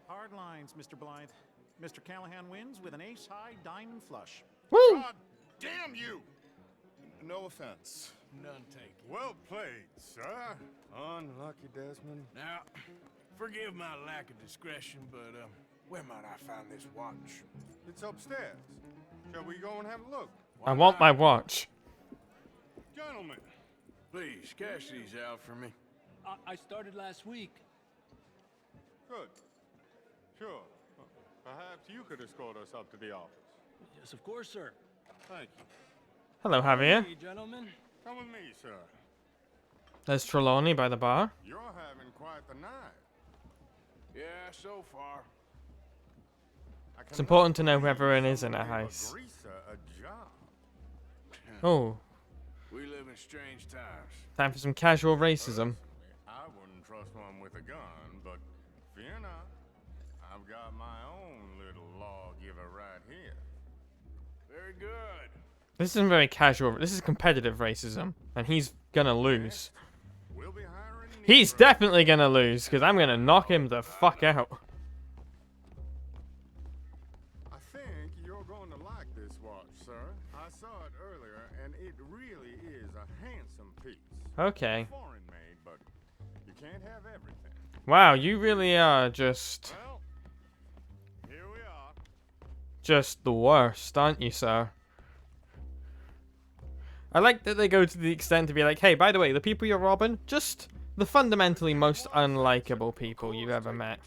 Hard lines, Mr. Blythe. Mr. Callahan wins with an ace-high diamond flush. Woo! God damn you! No offense. None taken. Well played, sir. Unlucky, Desmond. Now, forgive my lack of discretion, but where might I find this watch? It's upstairs. Shall we go and have a look? I want my watch. Gentlemen. Please, cash these out for me. I started last week. Good. Sure. Perhaps you could escort us up to the office. Yes, of course, sir. Thank you. Hello, Javier. Hey, gentlemen. Come with me, sir. There's Trelawney by the bar. You're having quite the night. Yeah, so far. It's important to know who everyone is in a heist. A job. Oh, We live in strange times. time for some casual racism. I wouldn't trust one with a gun, but fear not. I've got my own little lawgiver right here. Very good. This isn't very casual. This is competitive racism, and he's gonna lose. We'll be hiring He's definitely gonna lose, because I'm gonna knock him the fuck out. I think you're going to like this watch, sir. I saw it earlier, and it really is a handsome piece. Okay. Foreign made, but you can't have everything. Wow, you really are just Well, here we are. the worst, aren't you, sir? I like that they go to the extent to be like, hey, by the way, the people you're robbing, just the fundamentally most unlikable people you've ever met.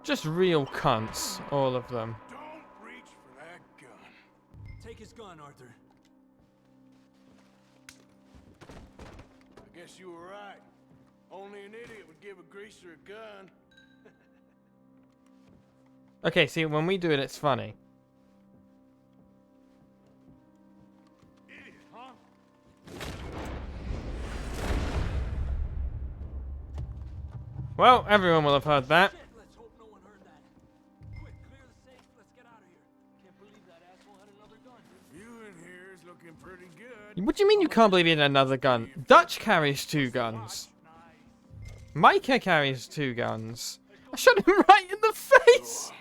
Just real cunts, all of them. Don't reach for that gun. Take his gun, Arthur. I guess you were right. Only an idiot would give a greaser a gun. Okay, see, when we do it, it's funny. Idiot, huh? Well, everyone will have heard that. Let's hope no one heard that. Quick, clear the safe. Let's get out of here. Can't believe that asshole had another gun. You in here is looking pretty good. What do you mean you can't believe he had another gun? Dutch carries 2 guns. Micah carries 2 guns. I shot him right in the face!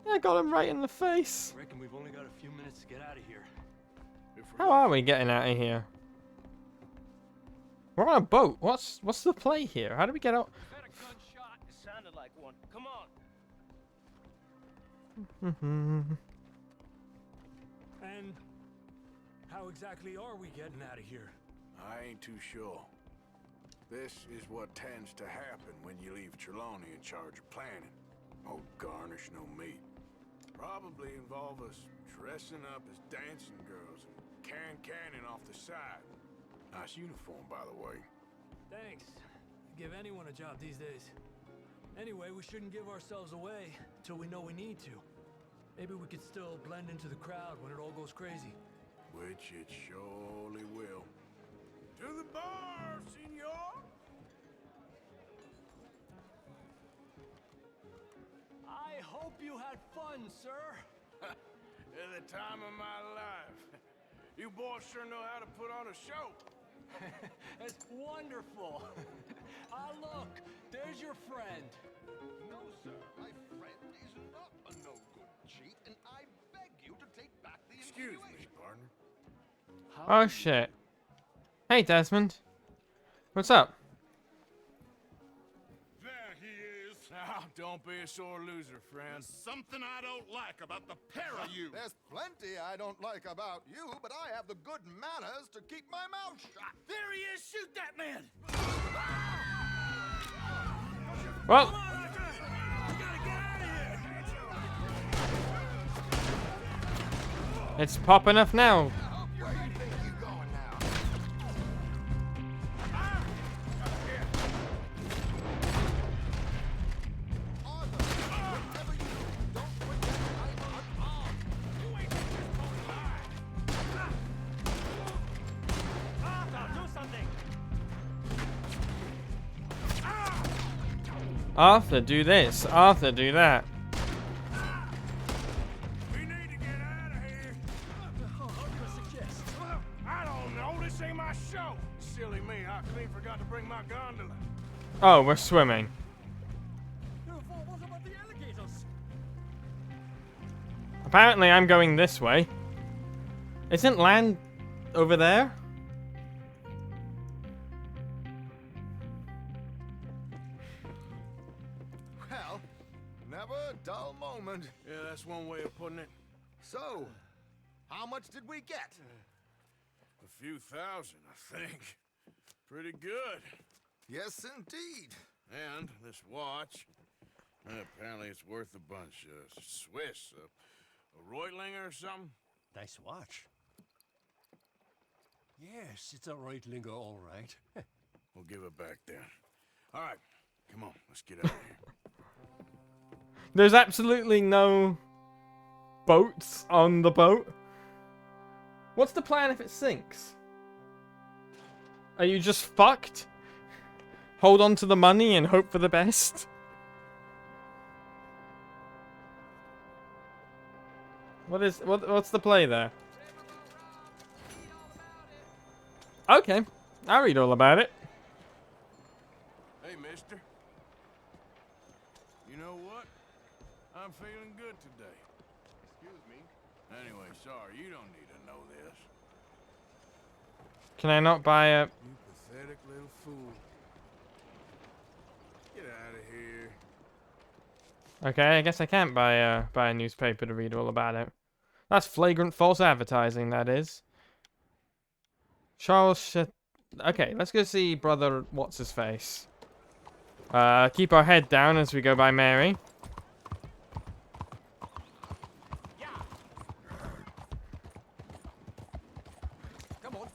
I got him right in the face. I reckon we've only got a few minutes to get out of here. How are we getting out of here? We're on a boat. What's the play here? How do we get out? We've had a gunshot. It sounded like one. Come on. And how exactly are we getting out of here? I ain't too sure. This is what tends to happen when you leave Trelawney in charge of planning. Oh, garnish no meat. Probably involve us dressing up as dancing girls and canning off the side. Nice uniform, by the way. Thanks. Give anyone a job these days. Anyway, we shouldn't give ourselves away till we know we need to. Maybe we could still blend into the crowd when it all goes crazy. Which it surely will. To the bar, senor! I hope you had fun, sir. At the time of my life. You boys sure know how to put on a show. That's wonderful. Ah, look, there's your friend. No, sir, my friend is not a no-good cheat, and I beg you to take back the Excuse insinuation. me, partner. Oh shit. Hey Desmond. What's up? There he is. Now, don't be a sore loser, friend. There's something I don't like about the pair of you. There's plenty I don't like about you, but I have the good manners to keep my mouth shut. There he is! Shoot that man! Well, it's pop enough now. Where do you think you're going now? Arthur, whatever you do, don't forget I'm unarmed. You ain't this pony line. Arthur, do something! Arthur, do this. Arthur, do that. We need to get out of here. What do you suggest? I don't know. This ain't my show. Silly me. I clean forgot to bring my gondola. Oh, we're swimming. What about the alligators? Apparently I'm going this way. Isn't land over there? Well, never a dull moment. Yeah, that's one way of putting it. So, how much did we get? A few thousand, I think. Pretty good. Yes, indeed. And this watch, apparently it's worth a bunch. Swiss, a Reutlinger or something? Nice watch. Yes, it's a Reutlinger, all right. We'll give it back then. All right, come on, let's get out of here. There's absolutely no boats on the boat. What's the plan if it sinks? Are you just fucked? Hold on to the money and hope for the best? What's the play there? Okay, I'll read all about it. Hey, mister. You know what? I'm feeling good today. Excuse me. Anyway, sorry, you don't need to know this. Can I not buy a... You pathetic little fool. Get out of here. Okay, I guess I can't buy a newspaper to read all about it. That's flagrant false advertising, that is. Charles shit. Okay, let's go see brother what's-his-face. Keep our head down as we go by Mary. Come on.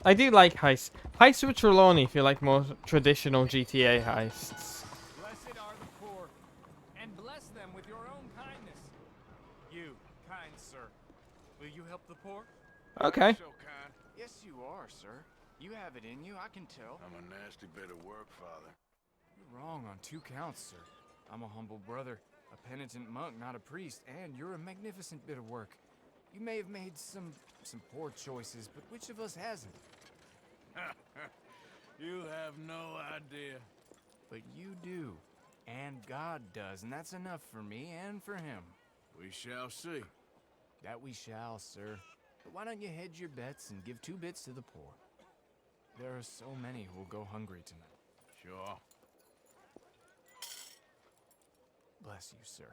I do like heists. Heists with Trelawney feel like more traditional GTA heists. Blessed are the poor, and bless them with your own kindness. You, kind sir, will you help the poor? Okay. So kind. Yes, you are, sir. You have it in you, I can tell. I'm a nasty bit of work, Father. You're wrong on 2 counts, sir. I'm a humble brother, a penitent monk, not a priest, and you're a magnificent bit of work. You may have made some poor choices, but which of us hasn't? You have no idea. But you do, and God does, and that's enough for me and for him. We shall see. That we shall, sir. But why don't you hedge your bets and give 2 bits to the poor? There are so many who will go hungry tonight. Sure. Bless you, sir.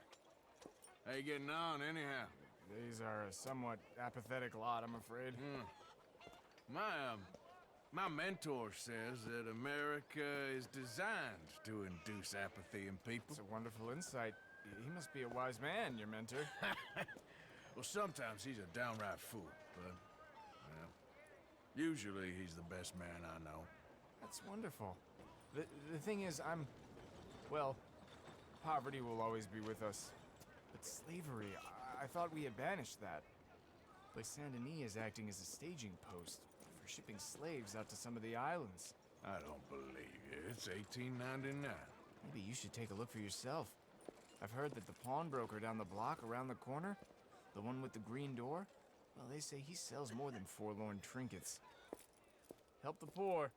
How you getting on, anyhow? These are a somewhat apathetic lot, I'm afraid. My mentor says that America is designed to induce apathy in people. It's a wonderful insight. He must be a wise man, your mentor. Well, sometimes he's a downright fool, but, well, usually he's the best man I know. That's wonderful. The thing is, well, poverty will always be with us. But slavery, I thought we had banished that. But Saint Denis is acting as a staging post for shipping slaves out to some of the islands. I don't believe you. It's 1899. Maybe you should take a look for yourself. I've heard that the pawnbroker down the block around the corner, the one with the green door, well, they say he sells more than forlorn trinkets. Help the poor.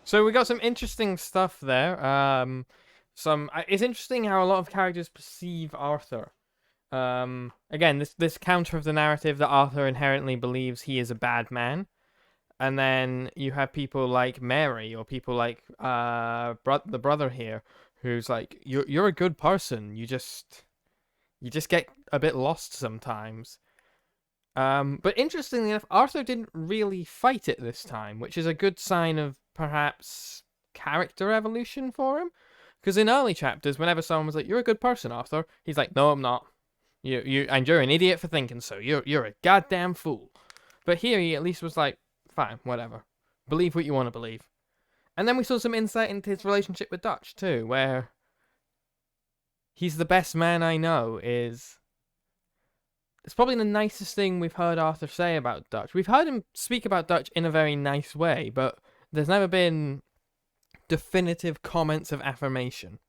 So we got some interesting stuff there. It's interesting how a lot of characters perceive Arthur. Again, this counter of the narrative that Arthur inherently believes he is a bad man. And then you have people like Mary or people like the brother here who's like, you're a good person. You just get a bit lost sometimes. But interestingly enough, Arthur didn't really fight it this time, which is a good sign of perhaps character evolution for him. Because in early chapters, whenever someone was like, "You're a good person, Arthur," he's like, "No, I'm not. And you're an idiot for thinking so. You're a goddamn fool." But here he at least was like, "Fine, whatever. Believe what you want to believe." And then we saw some insight into his relationship with Dutch too, where he's the best man I know is... It's probably the nicest thing we've heard Arthur say about Dutch. We've heard him speak about Dutch in a very nice way, but there's never been definitive comments of affirmation.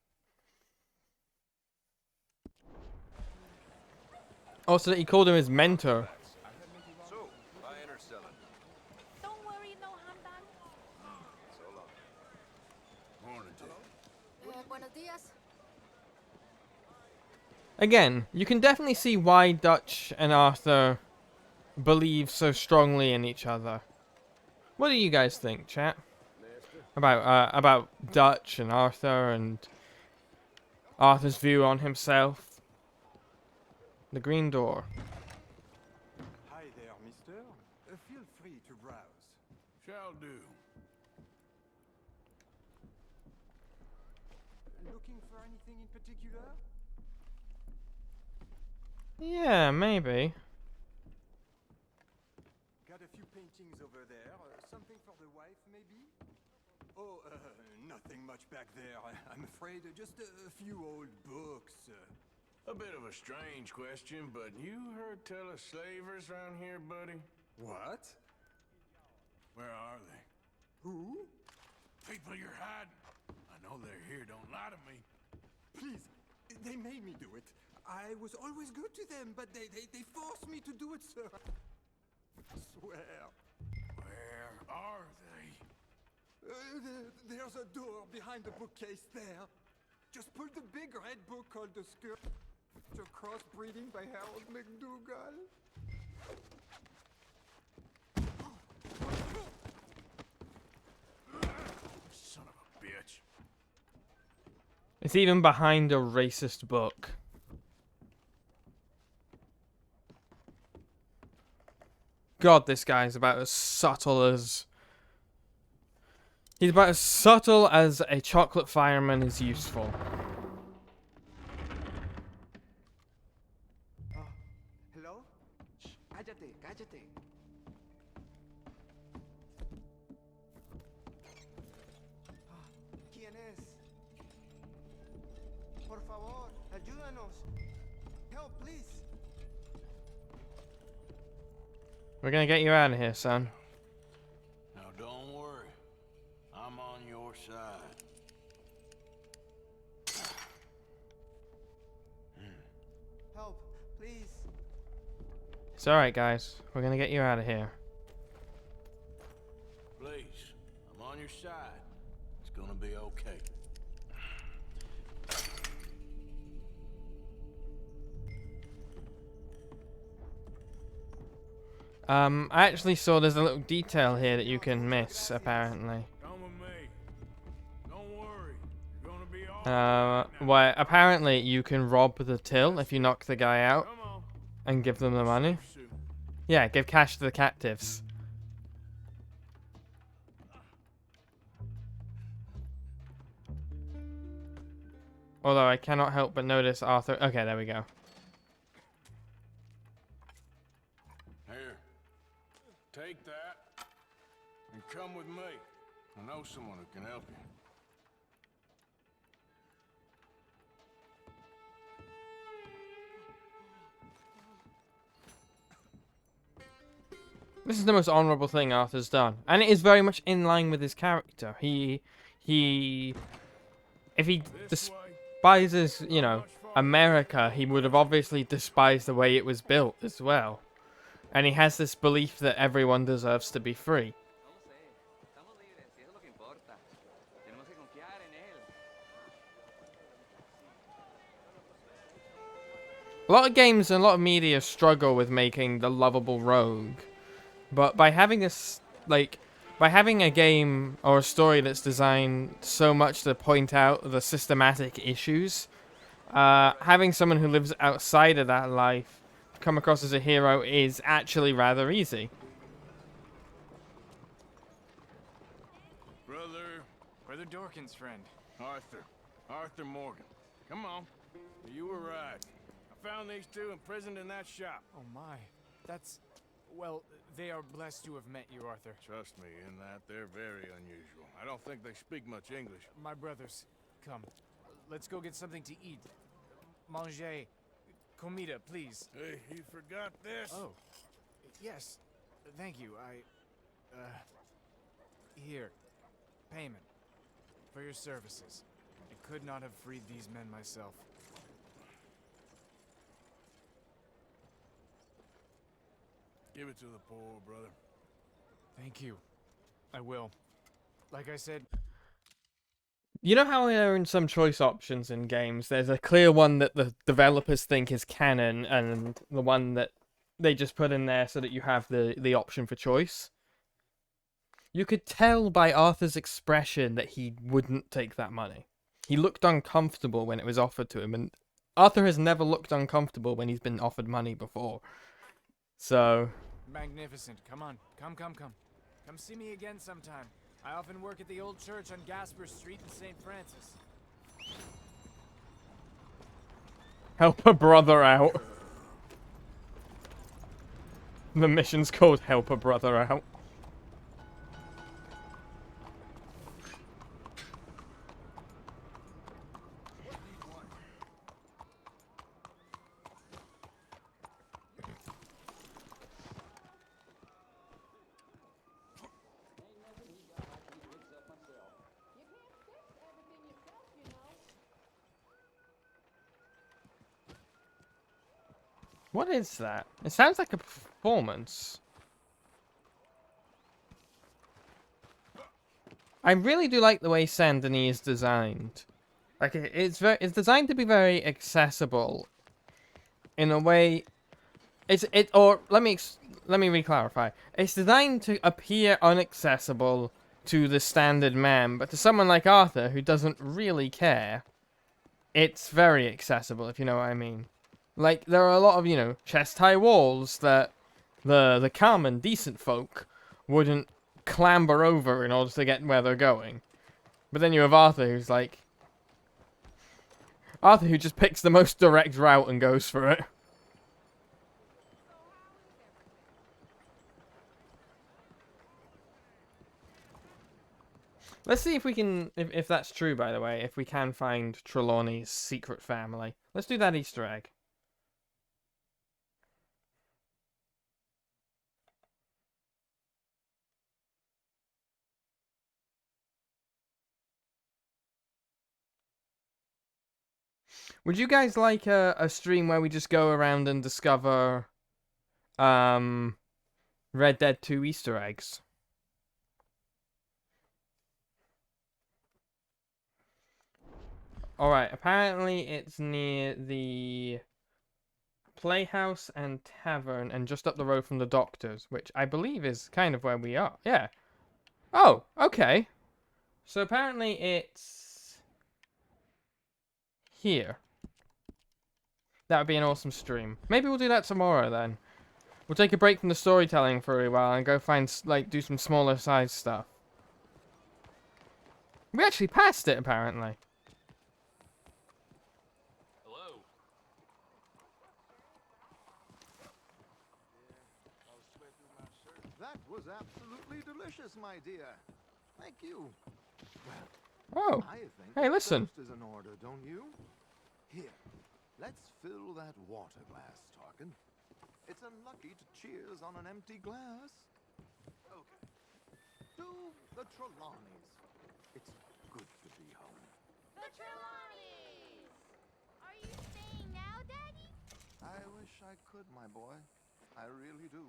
Also, that he called him his mentor. So, buying or selling? Don't worry, no harm done. So long. Morning, Dick. Buenos dias. Again, you can definitely see why Dutch and Arthur believe so strongly in each other. What do you guys think, chat? About Dutch and Arthur and Arthur's view on himself? The green door. Hi there, mister. Feel free to browse. Shall do. Looking for anything in particular? Yeah, maybe. Got a few paintings over there. Something for the wife, maybe? Oh, nothing much back there. I'm afraid just a few old books. A bit of a strange question, but you heard tell of slavers around here, buddy? What? Where are they? Who? People you're hiding. I know they're here, don't lie to me. Please, they made me do it. I was always good to them, but they forced me to do it, sir. I swear. Where are they? There's a door behind the bookcase there. Just pull the big red book called the Skirt to Crossbreeding by Harold McDougall. Son of a bitch. It's even behind a racist book. God, this guy's about as subtle as... He's about as subtle as a chocolate fireman is useful. Hello? Shh, cállate, cállate. ¿Quién es? Por favor, ayúdanos. Help, please. We're gonna get you out of here, son. Now don't worry. I'm on your side. Help, please. It's alright, guys. We're gonna get you out of here. Please, I'm on your side. It's gonna be okay. I actually saw there's a little detail here that you can miss, apparently. Come with me. Don't worry. You're gonna be all Where apparently you can rob the till if you knock the guy out and give them the money. Yeah, give cash to the captives. Although I cannot help but notice Arthur. Okay, there we go. Here. Take that and come with me. I know someone who can help you. This is the most honourable thing Arthur's done. And it is very much in line with his character. If he despises, you know, America, he would have obviously despised the way it was built as well. And he has this belief that everyone deserves to be free. A lot of games and a lot of media struggle with making the lovable rogue. But by having this, by having a game or a story that's designed so much to point out the systematic issues, having someone who lives outside of that life come across as a hero is actually rather easy. Brother Dorkin's friend. Arthur Morgan. Come on. You were right. I found these two imprisoned in that shop. Oh my. That's... Well, they are blessed to have met you, Arthur. Trust me, in that they're very unusual. I don't think they speak much English. My brothers, come. Let's go get something to eat. Manger. Comida, please. Hey, you forgot this? Oh. Yes. Thank you. Here. Payment. For your services. I could not have freed these men myself. Give it to the poor, brother. Thank you. I will. Like I said... You know how there are in some choice options in games, there's a clear one that the developers think is canon, and the one that they just put in there so that you have the option for choice? You could tell by Arthur's expression that he wouldn't take that money. He looked uncomfortable when it was offered to him, and Arthur has never looked uncomfortable when he's been offered money before. So... Magnificent. Come on. Come. Come see me again sometime. I often work at the old church on Gasper Street in St. Francis. Help a brother out. The mission's called Help a Brother Out. What is that? It sounds like a performance. I really do like the way Saint Denis is designed. Like it's designed to be very accessible in a way. Let me re-clarify. It's designed to appear inaccessible to the standard man, but to someone like Arthur who doesn't really care, it's very accessible, if you know what I mean. Like, there are a lot of, you know, chest-high walls that the common, decent folk wouldn't clamber over in order to get where they're going. But then you have Arthur who's like... Arthur who just picks the most direct route and goes for it. Let's see if we can, if that's true, by the way, if we can find Trelawney's secret family. Let's do that Easter egg. Would you guys like a stream where we just go around and discover Red Dead 2 Easter eggs? Alright, apparently it's near the Playhouse and Tavern and just up the road from the Doctor's, which I believe is kind of where we are. Yeah. Oh, okay. So apparently it's here. That would be an awesome stream. Maybe we'll do that tomorrow then. We'll take a break from the storytelling for a while and go find, like, do some smaller size stuff. We actually passed it, apparently. Hello. That was absolutely delicious, my dear. Thank you. Oh. I think Hey, listen. toast is in order, don't you? Here, let's fill that water glass, Tarkin. It's unlucky to cheers on an empty glass. Okay. To the Trelawneys. It's good to be home. The Trelawneys! Are you staying now, Daddy? I wish I could, my boy. I really do.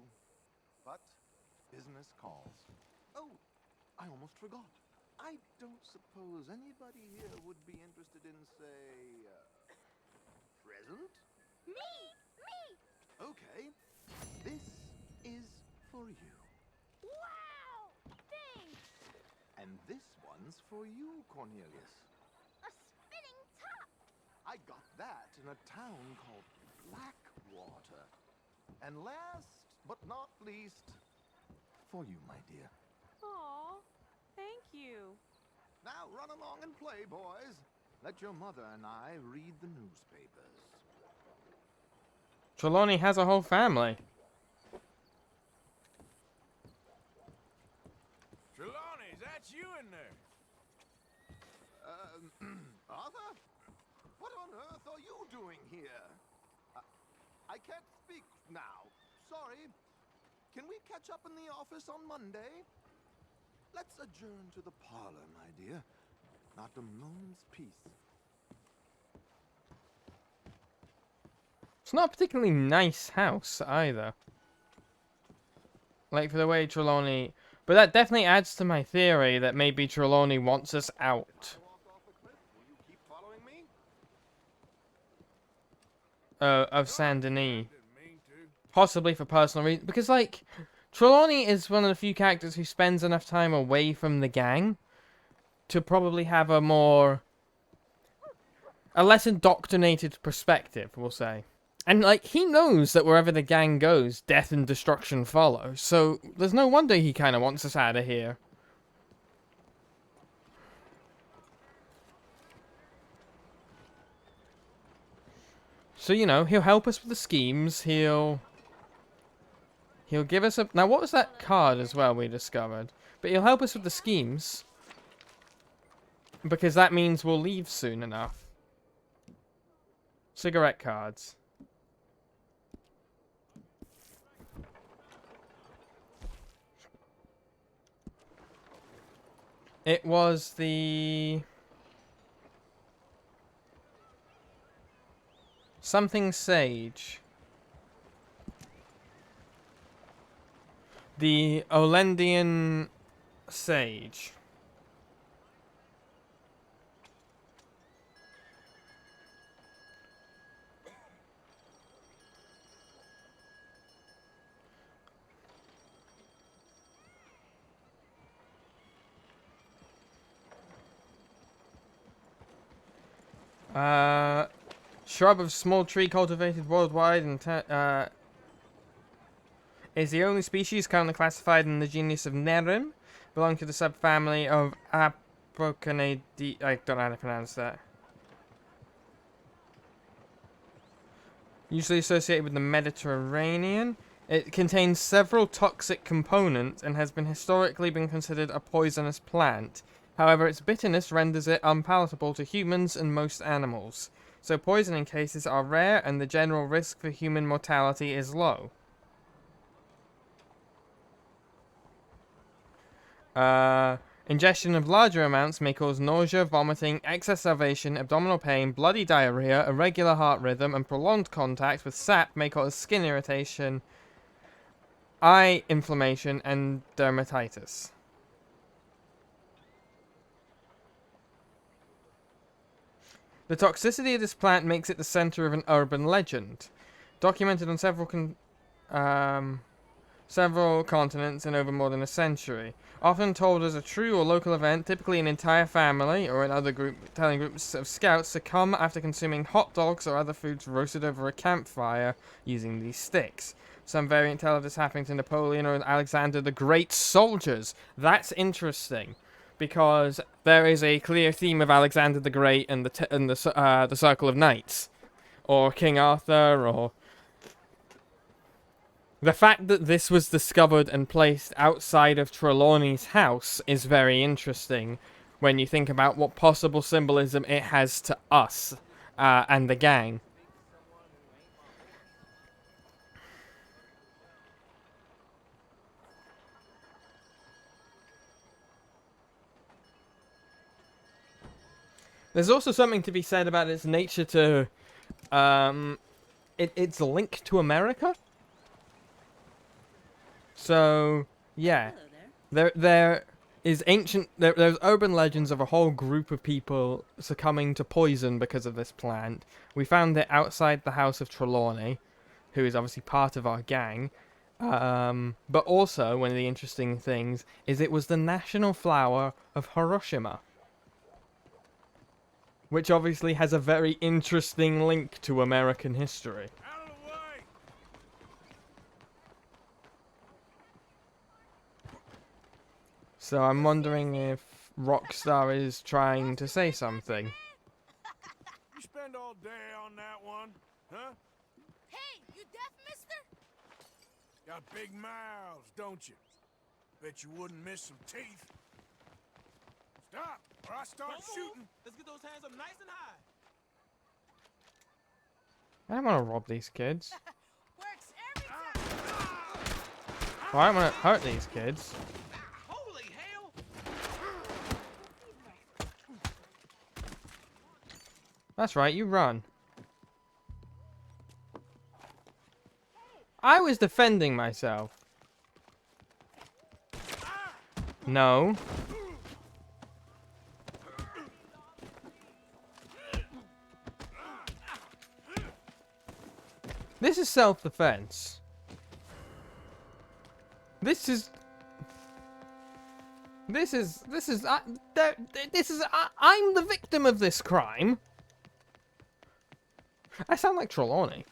But business calls. Oh, I almost forgot. I don't suppose anybody here would be interested in, say, present? Me! Me! Okay. This is for you. Wow! Thanks! And this one's for you, Cornelius. A spinning top! I got that in a town called Blackwater. And last but not least, for you, my dear. Aw, thank you. Now run along and play, boys. Let your mother and I read the newspapers. Trelawney has a whole family. Trelawney, is that you in there? Arthur? What on earth are you doing here? I can't speak now. Sorry. Can we catch up in the office on Monday? Let's adjourn to the parlor, my dear. Not a moment's peace. It's not a particularly nice house either. Like for the way Trelawney... But that definitely adds to my theory that maybe Trelawney wants us out. Of Saint Denis. Possibly for personal reasons. Because, like, Trelawney is one of the few characters who spends enough time away from the gang to probably have a less indoctrinated perspective, we'll say. And, like, he knows that wherever the gang goes, death and destruction follow. So, there's no wonder he kind of wants us out of here. So, you know, he'll help us with the schemes. He'll give us a... Now, what was that card as well we discovered? But he'll help us with the schemes. Because that means we'll leave soon enough. Cigarette cards. It was the... Something Sage. The Olendian Sage. Shrub of small tree cultivated worldwide and is the only species currently classified in the genus of Nerim, belonging to the subfamily of Apocynaceae. I don't know how to pronounce that. Usually associated with the Mediterranean. It contains several toxic components and has been historically been considered a poisonous plant. However, its bitterness renders it unpalatable to humans and most animals. So poisoning cases are rare and the general risk for human mortality is low. Ingestion of larger amounts may cause nausea, vomiting, excess salivation, abdominal pain, bloody diarrhea, irregular heart rhythm, and prolonged contact with sap may cause skin irritation, eye inflammation, and dermatitis. The toxicity of this plant makes it the center of an urban legend, documented on several continents in over more than a century. Often told as a true or local event, typically an entire family or another group telling groups of scouts succumb after consuming hot dogs or other foods roasted over a campfire using these sticks. Some variant tell of this happening to Napoleon or Alexander the Great soldiers. That's interesting, because there is a clear theme of Alexander the Great and the Circle of Knights, or King Arthur, or the fact that this was discovered and placed outside of Trelawney's house is very interesting when you think about what possible symbolism it has to us and the gang. There's also something to be said about its nature to, its link to America. So, yeah, there is there's urban legends of a whole group of people succumbing to poison because of this plant. We found it outside the house of Trelawney, who is obviously part of our gang. But also, one of the interesting things is it was the national flower of Hiroshima, which obviously has a very interesting link to American history. So I'm wondering if Rockstar is trying to say something. You spend all day on that one, huh? Hey, you deaf, mister? Got big mouths, don't you? Bet you wouldn't miss some teeth. Stop, or I start shooting. Let's get those hands up nice and high. I don't want to rob these kids. Works every time. Well, I don't want to hurt these kids. Holy hell! That's right, you run. I was defending myself. No. This is self-defense. I'm the victim of this crime. I sound like Trelawney.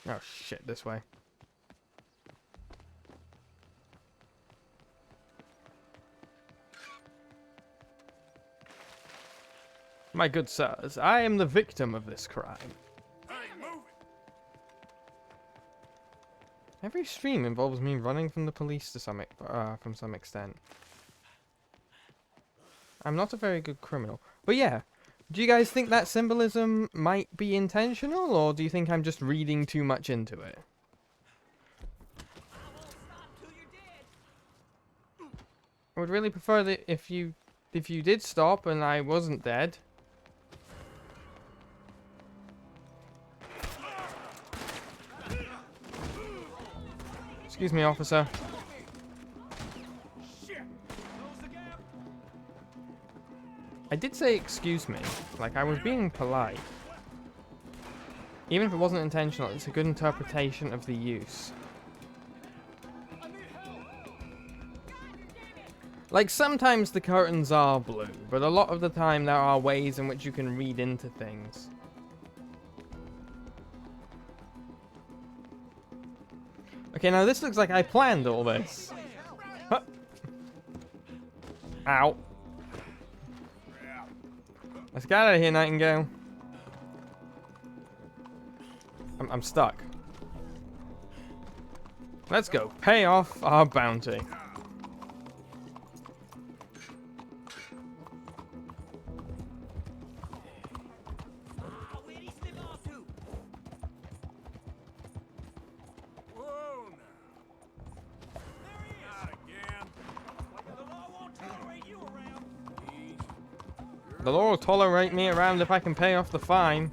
Oh shit, this way. My good sirs, I am the victim of this crime. Every stream involves me running from the police to some extent. I'm not a very good criminal. But yeah, do you guys think that symbolism might be intentional, or do you think I'm just reading too much into it? I would really prefer that if you did stop and I wasn't dead. Excuse me, officer. I did say excuse me, like I was being polite. Even if it wasn't intentional, it's a good interpretation of the use. Like, sometimes the curtains are blue, but a lot of the time there are ways in which you can read into things. Okay, now this looks like I planned all this. Huh. Ow. Let's get out of here, Nightingale. I'm stuck. Let's go. Pay off our bounty. The law will tolerate me around if I can pay off the fine.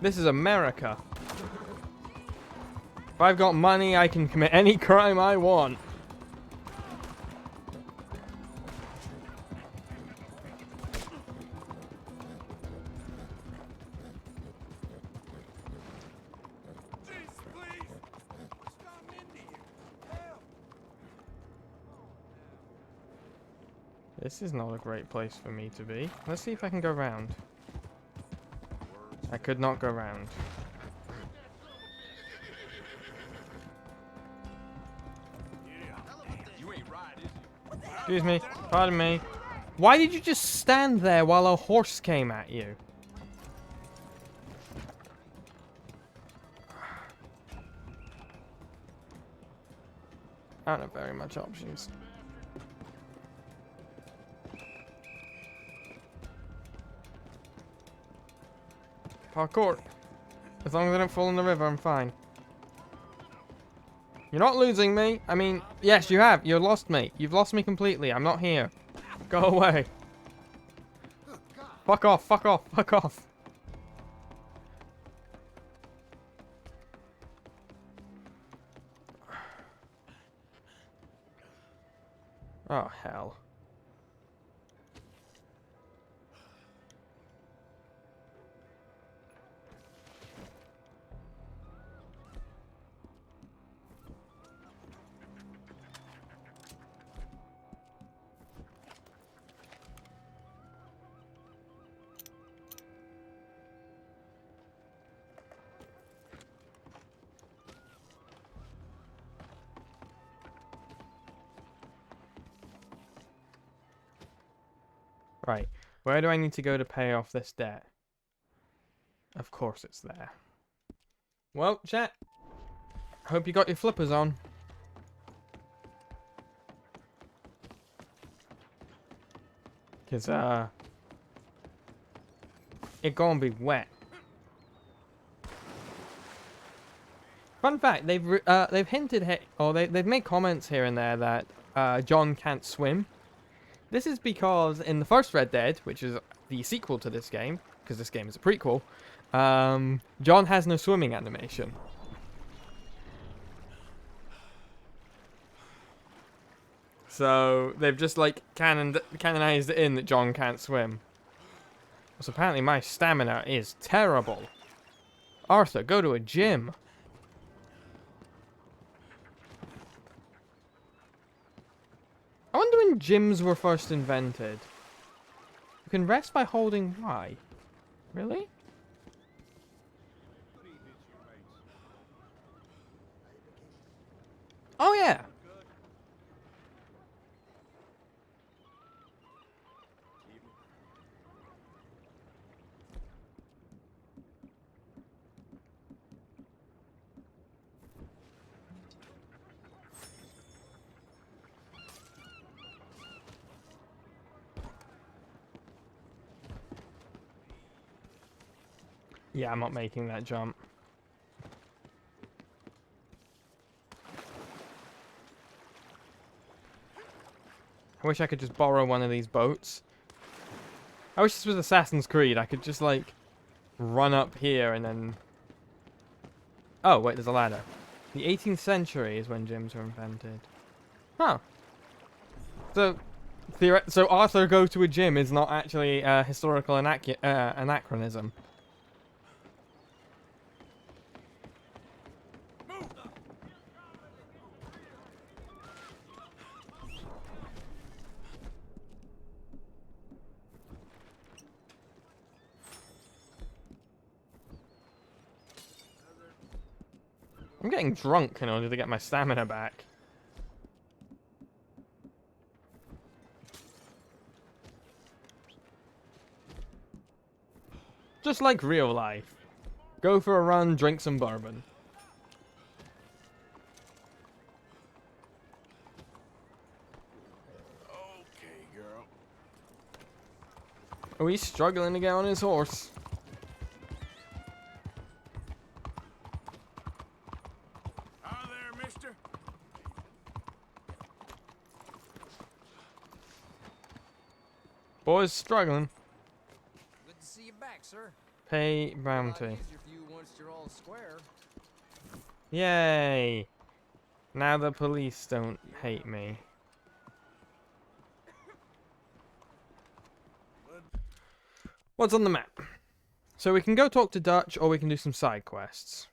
This is America. If I've got money, I can commit any crime I want. This is not a great place for me to be. Let's see if I can go round. I could not go round. Excuse me. Pardon me. Why did you just stand there while a horse came at you? I don't have very much options. Parkour. As long as I don't fall in the river, I'm fine. You're not losing me. I mean, yes, you have. You lost me. You've lost me completely. I'm not here. Go away. Fuck off. Fuck off. Fuck off. Oh, hell. Right, where do I need to go to pay off this debt? Of course it's there. Well, chat, hope you got your flippers on. Because, it gonna be wet. Fun fact, they've hinted, or they've made comments here and there that, John can't swim. This is because in the first Red Dead, which is the sequel to this game, because this game is a prequel, John has no swimming animation. So they've just like canonized it in that John can't swim. So apparently my stamina is terrible. Arthur, go to a gym. I wonder when gyms were first invented. You can rest by holding Y. Really? Oh yeah. Yeah, I'm not making that jump. I wish I could just borrow one of these boats. I wish this was Assassin's Creed. I could just, like, run up here and then... Oh, wait, there's a ladder. The 18th century is when gyms were invented. Huh. So Arthur go to a gym is not actually a historical anachronism. I'm getting drunk in order to get my stamina back. Just like real life. Go for a run, drink some bourbon. Okay, girl. Oh, he's struggling to get on his horse. Hi there, mister. Boy's struggling. Good to see you back, sir. Pay A lot bounty. easier for you once you're all square. Yay! Now the police don't hate me. What's on the map? So we can go talk to Dutch, or we can do some side quests.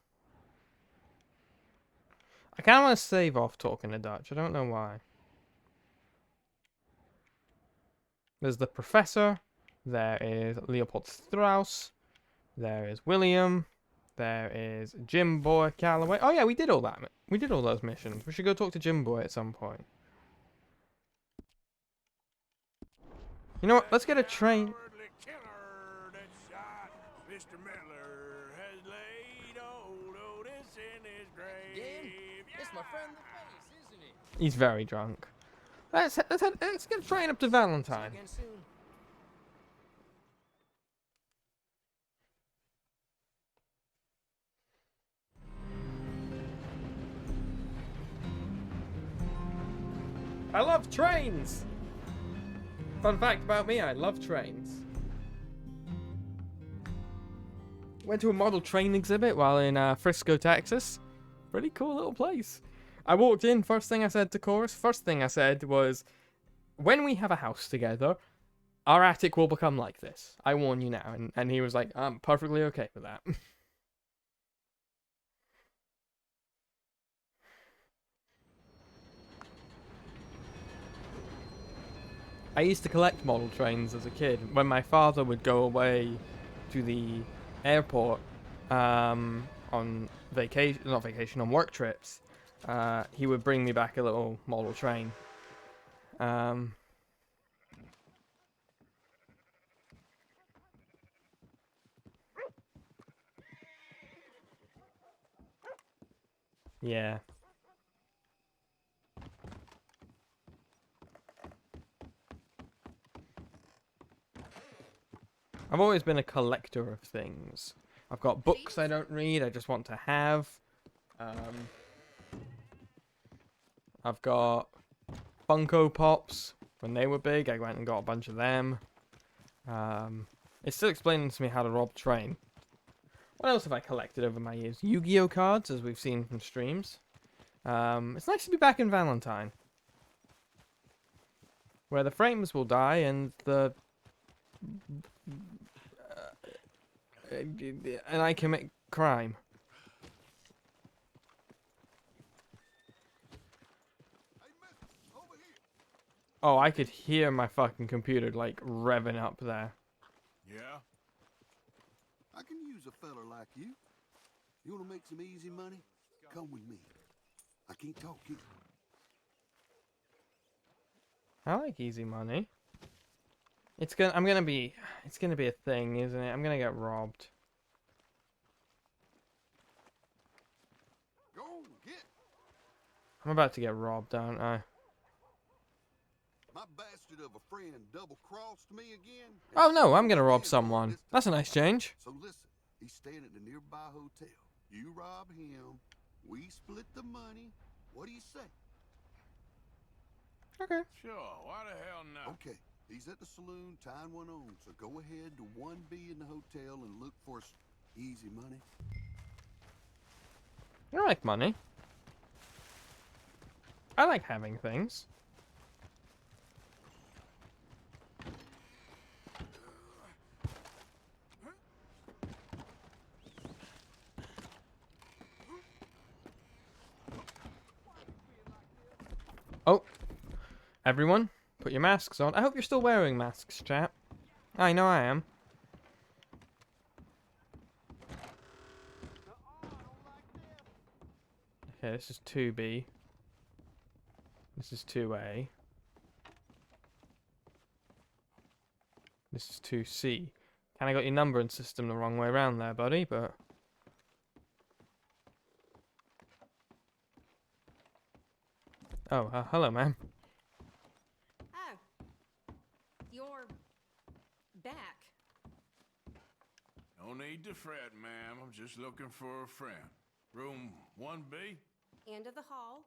I kind of want to save off talking to Dutch. I don't know why. There's the Professor. There is Leopold Strauss. There is William. There is Jim Boy Calloway. Oh yeah, we did all that. We did all those missions. We should go talk to Jim Boy at some point. You know what? Let's get a train. Mr. Miller has laid old Otis in his grave. Again? It's my friend the Face, isn't he? He's very drunk. Let's get a train up to Valentine. Again soon. I love trains! Fun fact about me, I love trains. Went to a model train exhibit while in Frisco, Texas. Pretty cool little place. I walked in, first thing I said to Chorus, first thing I said was, when we have a house together, our attic will become like this. I warn you now. And he was like, I'm perfectly okay with that. I used to collect model trains as a kid. When my father would go away to the airport on vacation, not vacation, on work trips, he would bring me back a little model train. Yeah. I've always been a collector of things. I've got books I don't read, I just want to have. I've got Funko Pops. When they were big, I went and got a bunch of them. It's still explaining to me how to rob a train. What else have I collected over my years? Yu-Gi-Oh cards, as we've seen from streams. It's nice to be back in Valentine, where the frames will die and the and I commit crime. Oh, I could hear my fucking computer like revving up there. Yeah? I can use a fella like you. You want to make some easy money? Come with me. I can't talk you. I like easy money. It's gonna be a thing, isn't it? I'm gonna get robbed. Go get. I'm about to get robbed, aren't I? My bastard of a friend double-crossed me again. Oh no, I'm gonna rob someone. That's a nice change. So listen, he's staying at the nearby hotel. You rob him, we split the money. What do you say? Okay. Sure, why the hell not? Okay, he's at the saloon tying one on, so go ahead to 1B in the hotel and look for easy money. I like money. I like having things. Oh, everyone, put your masks on. I hope you're still wearing masks, chat. I know I am. Okay, this is 2B. This is 2A. This is 2C. Kinda got your numbering system the wrong way around there, buddy, but... Oh, hello, ma'am. Oh. You're... back. No need to fret, ma'am. I'm just looking for a friend. Room 1B? End of the hall.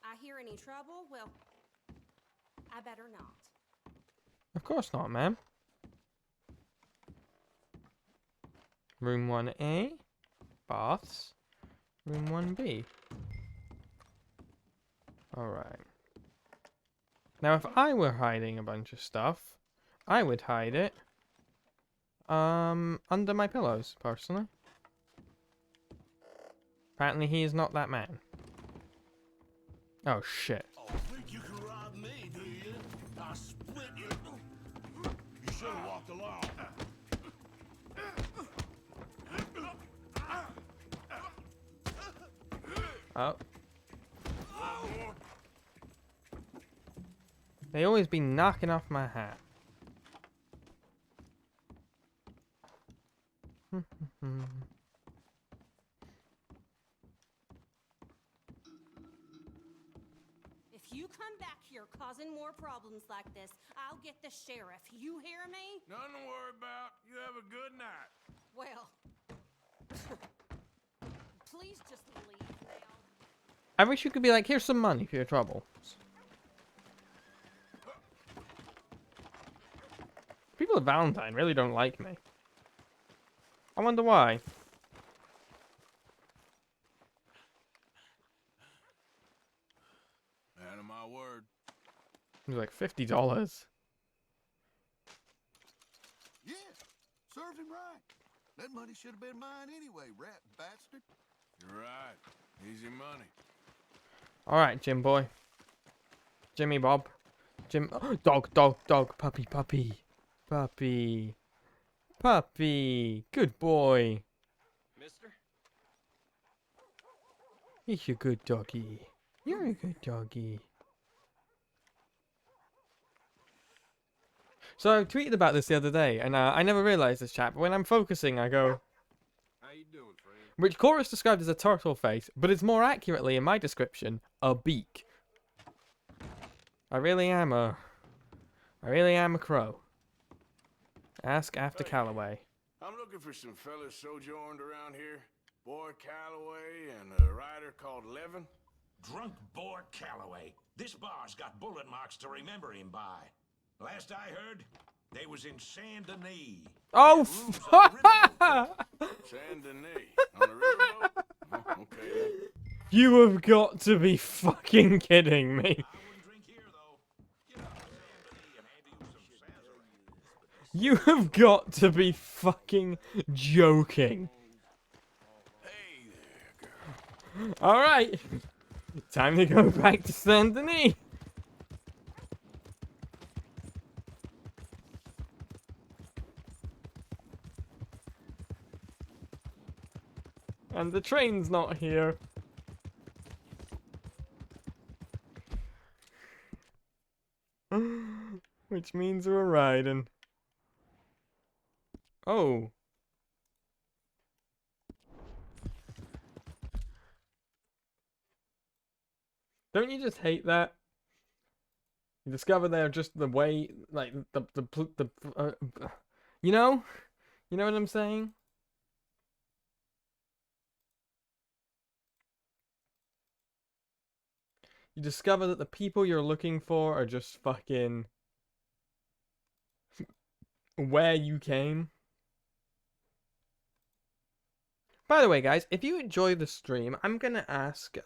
I hear any trouble? Well, I better not. Of course not, ma'am. Room 1A. Baths. Room 1B. Alright. Now, if I were hiding a bunch of stuff, I would hide it under my pillows, personally. Apparently he is not that man. Oh, shit. Oh, think you can rob me, do you? I'll split you. You should have walked along. Oh. They always be knocking off my hat. If you come back here causing more problems like this, I'll get the sheriff. You hear me? Nothing to worry about. You have a good night. Well, please just leave now. I wish you could be like, here's some money for your trouble. People at Valentine really don't like me. I wonder why. Man of my word. It was like $50. Yeah, serves him right. That money should have been mine anyway, rat bastard. You're right. Easy money. Alright, Jim boy. Jimmy Bob. Jim. Oh, dog, dog, dog. Puppy, puppy. Puppy. Puppy. Good boy. Mister? He's a good doggy. You're a good doggy. So I tweeted about this the other day, and I never realized this, chat, but when I'm focusing, I go... How you doing, friend? Which Chorus described as a turtle face, but it's more accurately, in my description, a beak. I really am a crow. Ask after Calloway. I'm looking for some fellas sojourned around here. Boy Calloway and a rider called Levin. Drunk boy Calloway. This bar's got bullet marks to remember him by. Last I heard, they was in Saint Denis. Oh, Saint Denis. On the riverboat? Oh, okay then. You have got to be fucking kidding me. You have got to be fucking joking. Hey there, girl. Alright. Time to go back to Saint Denis. And the train's not here. Which means we're riding. Oh. Don't you just hate that? You discover they're just the way, like, you know? You know what I'm saying? You discover that the people you're looking for are just fucking where you came. By the way, guys, if you enjoy the stream, I'm gonna ask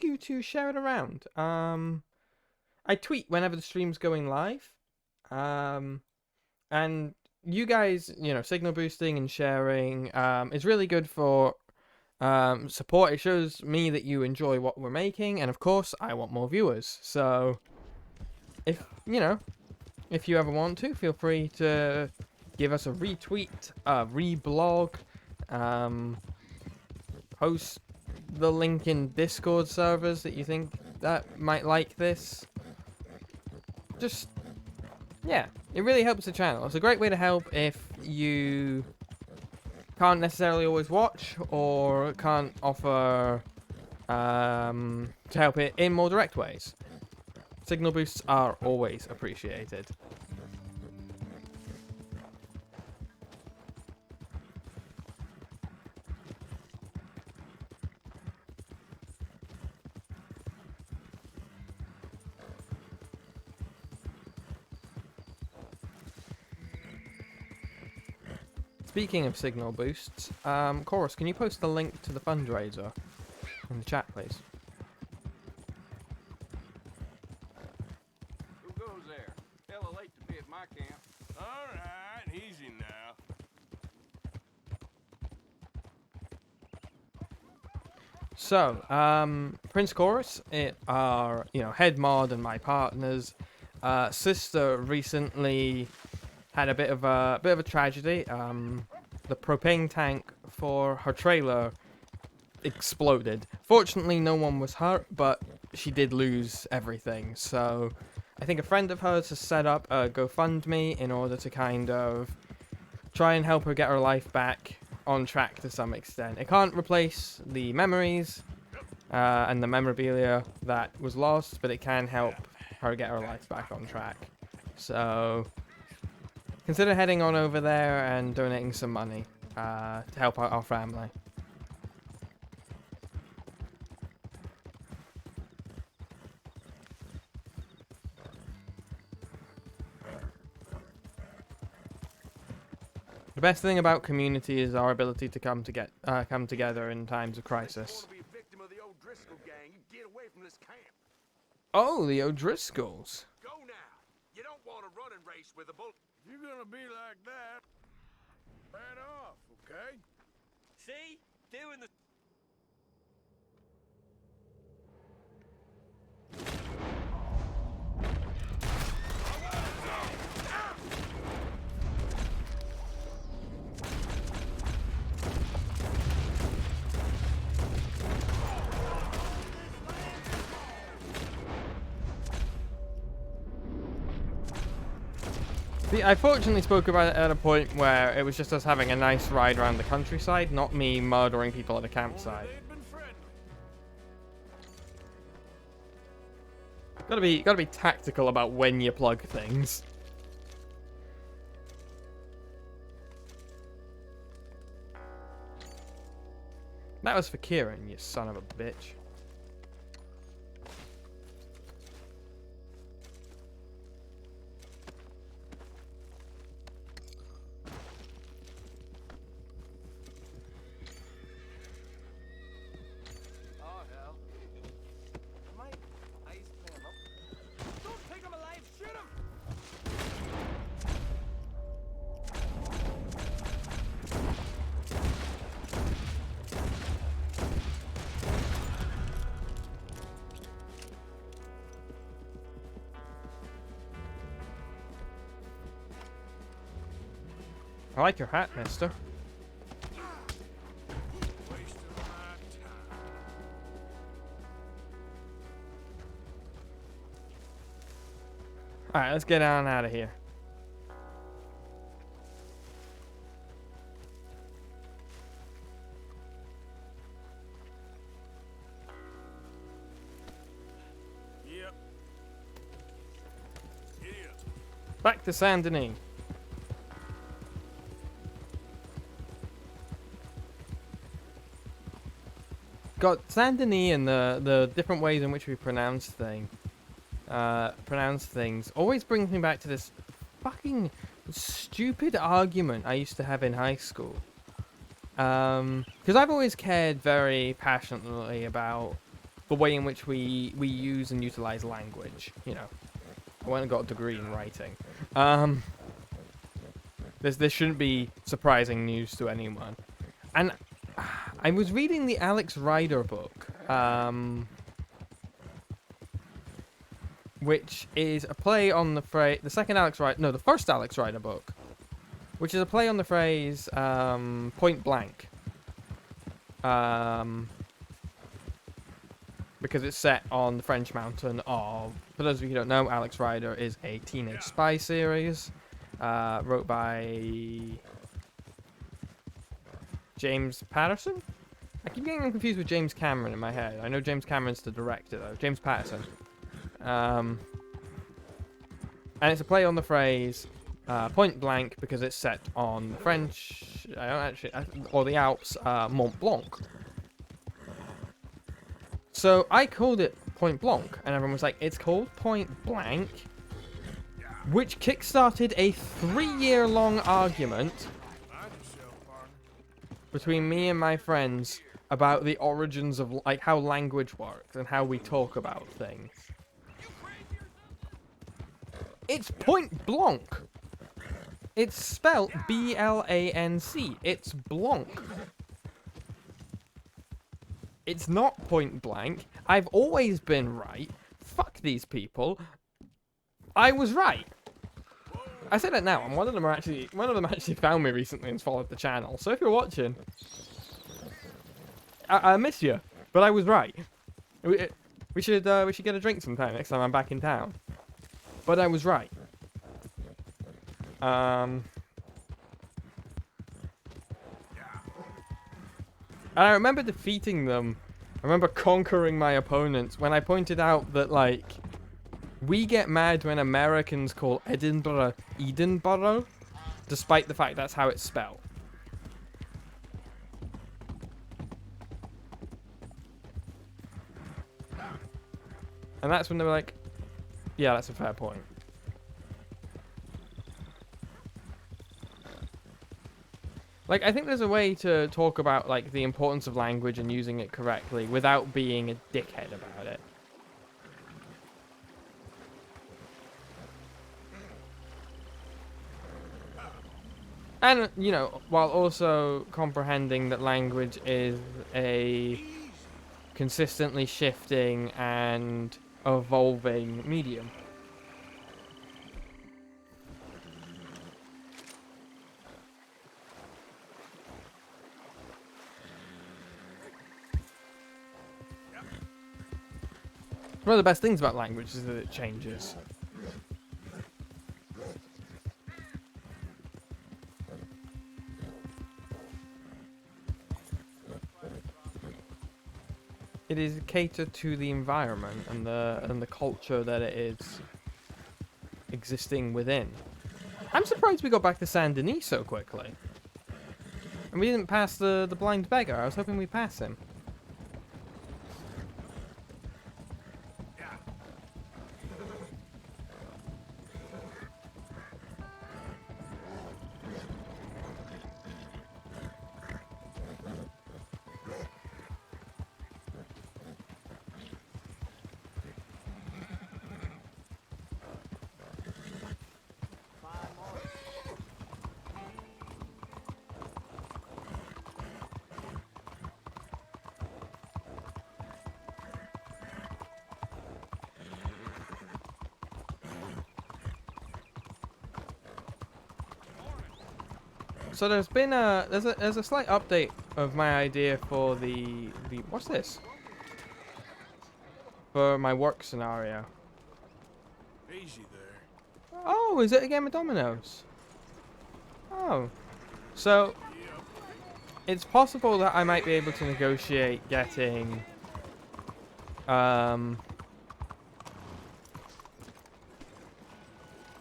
you to share it around. I tweet whenever the stream's going live. And you guys, you know, signal boosting and sharing is really good for support. It shows me that you enjoy what we're making, and of course I want more viewers. So if you ever want to, feel free to give us a retweet, a reblog, post the link in Discord servers that you think that might like this. Just, yeah, it really helps the channel. It's a great way to help if you can't necessarily always watch or can't offer to help it in more direct ways. Signal boosts are always appreciated. Speaking of signal boosts, Chorus, can you post the link to the fundraiser in the chat, please? Who goes there? Hella late to be at my camp. All right, easy now. So, Prince Chorus, our head mod and my partner's sister recently had a bit of a tragedy. The propane tank for her trailer exploded. Fortunately, no one was hurt, but she did lose everything. So, I think a friend of hers has set up a GoFundMe in order to kind of try and help her get her life back on track to some extent. It can't replace the memories and the memorabilia that was lost, but it can help her get her life back on track. So consider heading on over there and donating some money to help out our family. The best thing about community is our ability to come together in times of crisis. Oh, the O'Driscolls. Go now. You don't want a running race with a bull. You're gonna be like that right off, okay? See? Doing the... See, I fortunately spoke about it at a point where it was just us having a nice ride around the countryside, not me murdering people at a campsite. Gotta be tactical about when you plug things. That was for Kieran, you son of a bitch. I like your hat, mister. Alright, let's get on out of here. Yep. Back to Saint Denis. Got Saint Denis and the different ways in which we pronounce things always brings me back to this fucking stupid argument I used to have in high school. Because I've always cared very passionately about the way in which we use and utilize language. You know, I went and got a degree in writing. This shouldn't be surprising news to anyone. And I was reading the Alex Rider book, which is a play on the phrase, the first Alex Rider book, which is a play on the phrase point blank. because it's set on the French mountain of, for those of you who don't know, Alex Rider is a teenage spy series, wrote by James Patterson? I keep getting confused with James Cameron in my head. I know James Cameron's the director though, James Patterson. And it's a play on the phrase, point blank, because it's set on the French, or the Alps, Mont Blanc. So I called it Point Blanc, and everyone was like, it's called Point Blank, which kickstarted a 3-year-long argument between me and my friends about the origins of, like, how language works and how we talk about things. It's Point Blanc. It's spelled B-L-A-N-C. It's Blanc. It's not point blank. I've always been right. Fuck these people. I was right. I say that now, and one of them actually found me recently and followed the channel. So if you're watching, I miss you, but I was right. We should get a drink sometime next time I'm back in town. But I was right. And I remember defeating them. I remember conquering my opponents when I pointed out that, like, we get mad when Americans call Edinburgh Edenborough, despite the fact that's how it's spelled. And that's when they were like, yeah, that's a fair point. Like, I think there's a way to talk about, like, the importance of language and using it correctly without being a dickhead about it. And, you know, while also comprehending that language is a consistently shifting and evolving medium. One of the best things about language is that it changes. It is catered to the environment and the culture that it is existing within. I'm surprised we got back to Saint Denis so quickly. And we didn't pass the blind beggar. I was hoping we'd pass him. So there's been there's a slight update of my idea for the what's this? For my work scenario. Easy there. Oh, is it a game of dominoes? Oh. So it's possible that I might be able to negotiate getting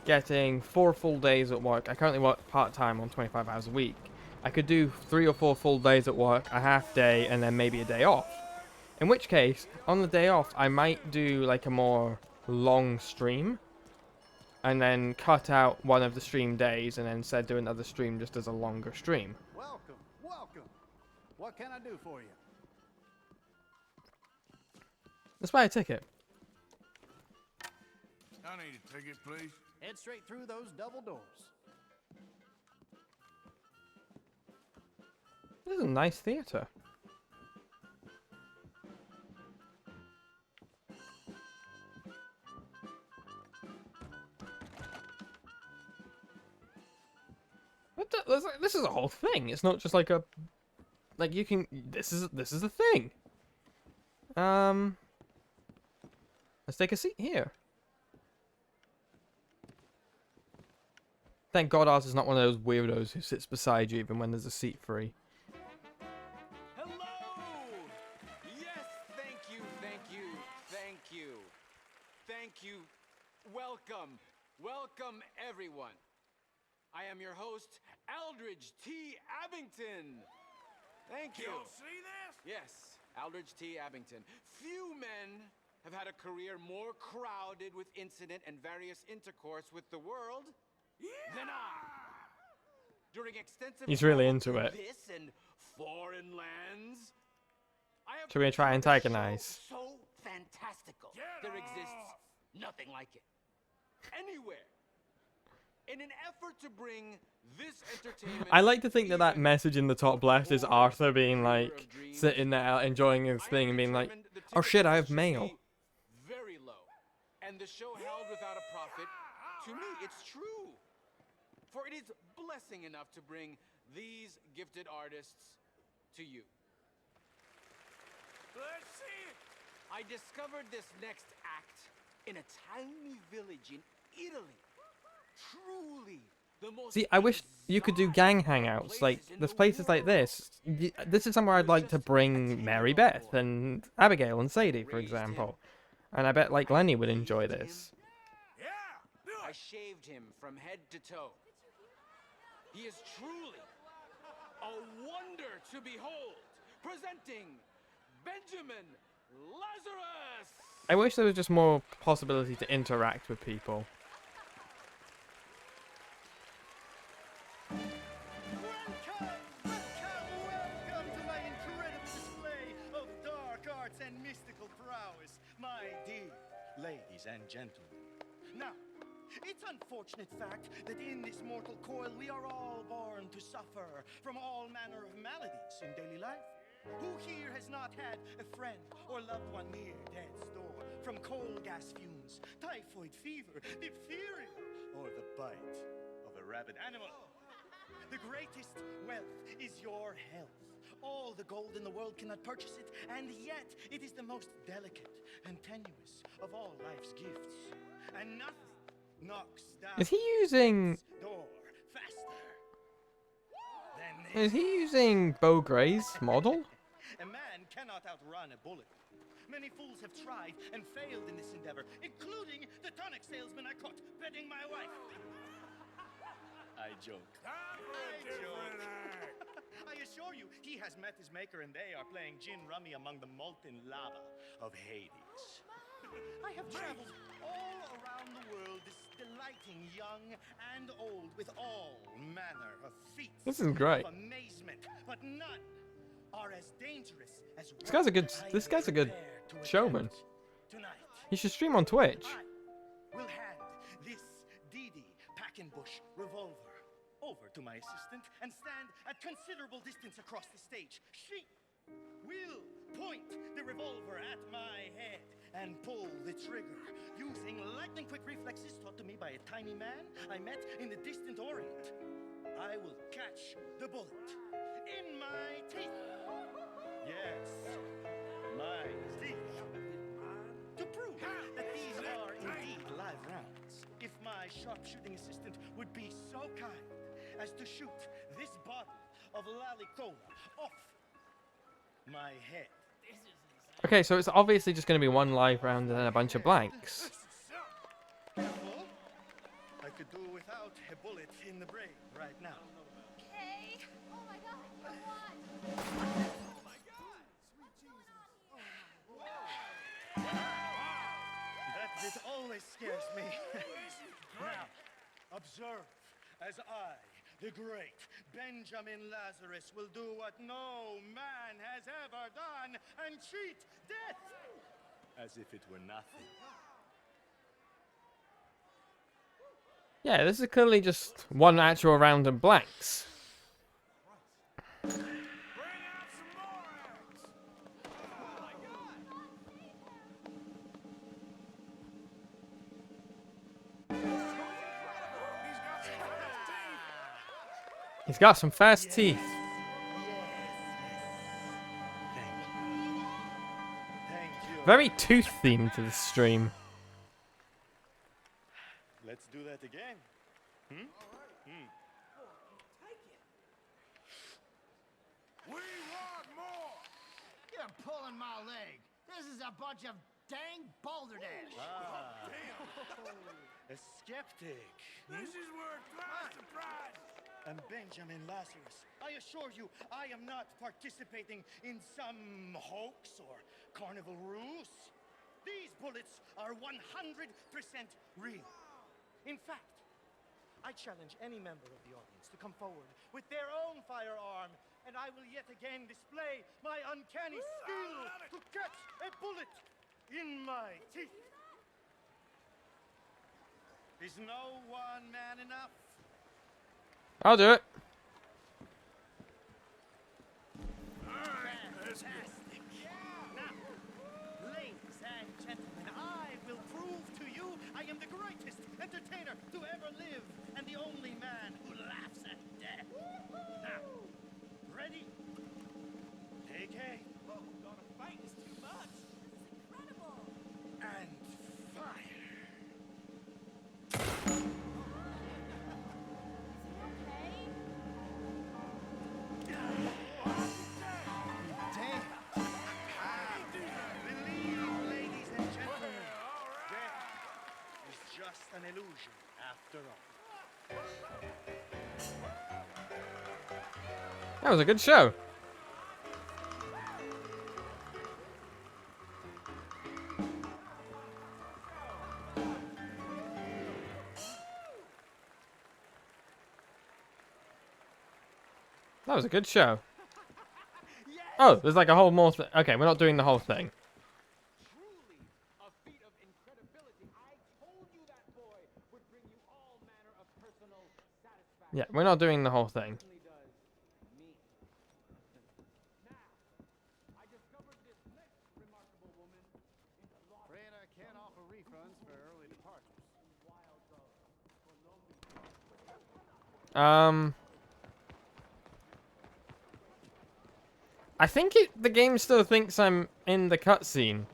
getting 4 full days at work. I currently work part-time on 25 hours a week. I could do 3 or 4 full days at work, a half day, and then maybe a day off. In which case, on the day off, I might do like a more long stream, and then cut out one of the stream days, and then instead do another stream just as a longer stream. Welcome, welcome. What can I do for you? Let's buy a ticket. I need a ticket, please. Head straight through those double doors. This is a nice theater. This is a whole thing. It's not just like a Like you can. This is the thing. Let's take a seat here. Thank God ours is not one of those weirdos who sits beside you even when there's a seat free. Hello! Yes, thank you, thank you, thank you. Thank you. Welcome. Welcome, everyone. I am your host, Aldridge T. Abington. Thank you. You see this? Yes, Aldridge T. Abington. Few men have had a career more crowded with incident and various intercourse with the world than I. During extensive He's really travel into to it. this and foreign lands, I have Should we try and pursued a show antagonize? so fantastical. There exists nothing like it. Anywhere. In an effort to bring this entertainment. I like to think that that message in the top left is Arthur being like sitting there enjoying his thing and being like, "Oh shit, I have mail." Very low, and the show held without a profit. To me, it's true. For it is blessing enough to bring these gifted artists to you. Let's see it. I discovered this next act in a tiny village in Italy. Truly the most. See, I wish you could do gang hangouts. Like, there's places like this. This is somewhere I'd like to bring Mary Beth and Abigail and Sadie, for example. And I bet, like, Lenny would enjoy this. I shaved him from head to toe. He is truly a wonder to behold. Presenting Benjamin Lazarus. I wish there was just more possibility to interact with people. Welcome to my incredible display of dark arts and mystical prowess, my dear ladies and gentlemen. Now, it's unfortunate fact that in this mortal coil we are all born to suffer from all manner of maladies in daily life. Who here has not had a friend or loved one near death's door from coal gas fumes, typhoid fever, diphtheria, or the bite of a rabid animal? The greatest wealth is your health. All the gold in the world cannot purchase it, and yet it is the most delicate and tenuous of all life's gifts. And nothing knocks down Is he using... door faster than this. Is he using Beau Gray's model? A man cannot outrun a bullet. Many fools have tried and failed in this endeavor, including the tonic salesman I caught betting my wife. I joke. I assure you, he has met his maker and they are playing gin rummy among the molten lava of Hades. I have traveled all around the world, delighting young and old with all manner of feats. This is great. Of amazement, but none are as dangerous as This guy's a good showman. Tonight. He should stream on Twitch. Will hand this DD Packenbush revolver over to my assistant and stand at considerable distance across the stage. She will point the revolver at my head and pull the trigger using lightning quick reflexes taught to me by a tiny man I met in the distant Orient. I will catch the bullet in my teeth. Yes, my teeth. To prove that these are indeed live rounds, if my sharpshooting assistant would be so kind as to shoot this bottle of Lalicola off my head. Okay, so it's obviously just going to be one live round and then a bunch of blanks. Careful. I could do without a bullet in the brain right now. Hey! Oh my god, what? That bit always scares me. Now, observe as I, the great Benjamin Lazarus, will do what no man has ever done and cheat death as if it were nothing. Yeah, this is clearly just one actual round of blanks. He's got some fast teeth. Very tooth themed to the stream. Let's do that again. Hmm? Hmm. We want more! You're pulling my leg. This is a bunch of dang balderdash. Ah. A skeptic. This is worth twice the price. I'm Benjamin Lazarus. I assure you, I am not participating in some hoax or carnival ruse. These bullets are 100% real. In fact, I challenge any member of the audience to come forward with their own firearm, and I will yet again display my uncanny skill to catch a bullet in my teeth. Is no one man enough? I'll do it. Fantastic. Now, ladies and gentlemen, I will prove to you I am the greatest entertainer to ever live and the only man who laughs at death. Now, ready? Take aim. Oh, gonna fight is too much. This is incredible. And fire. An illusion, after all. That was a good show. That was a good show. Oh, there's like a whole more thing. Okay, we're not doing the whole thing. Yeah, we're not doing the whole thing. Can't offer refunds for early departures. I think the game still thinks I'm in the cutscene.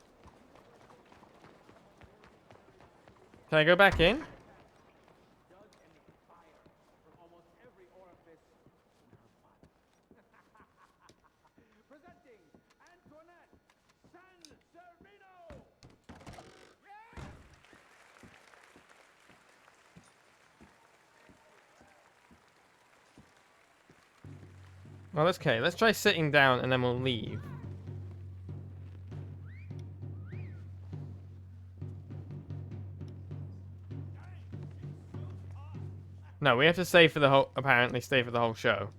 Can I go back in? Well, that's okay. Let's try sitting down and then we'll leave. No, we have to stay for the whole, apparently stay for the whole show.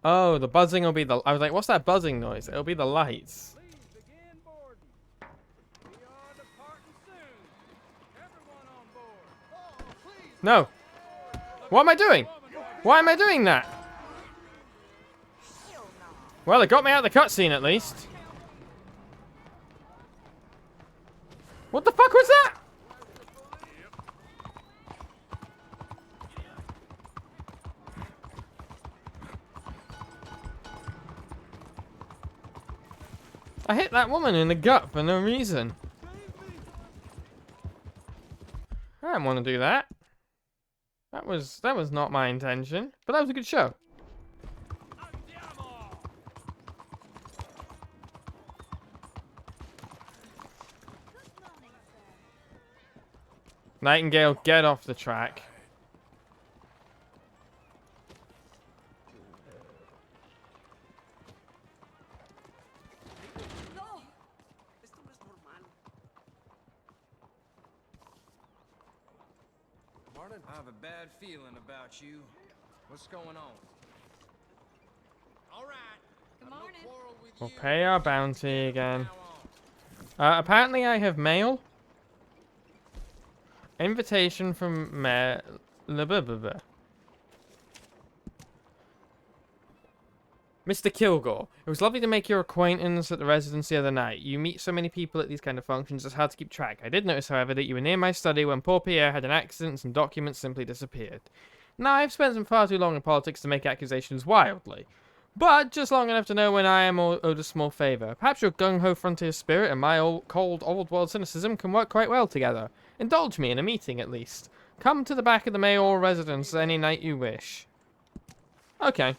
Oh, the buzzing will be the... I was like, what's that buzzing noise? It'll be the lights. No. What am I doing? Why am I doing that? Well, it got me out of the cutscene at least. What the fuck was that? I hit that woman in the gut for no reason. I didn't want to do that. That was not my intention, but that was a good show. Nightingale, get off the track. I have a bad feeling about you. What's going on? All right. Good morning. We'll pay our bounty again. Apparently I have mail. Invitation from Mayor... Mr. Kilgore, it was lovely to make your acquaintance at the residence the other night. You meet so many people at these kind of functions, it's hard to keep track. I did notice, however, that you were near my study when poor Pierre had an accident and some documents simply disappeared. Now, I've spent some far too long in politics to make accusations wildly, but just long enough to know when I am owed a small favour. Perhaps your gung-ho frontier spirit and my cold old-world cynicism can work quite well together. Indulge me in a meeting, at least. Come to the back of the mayoral residence any night you wish. Okay.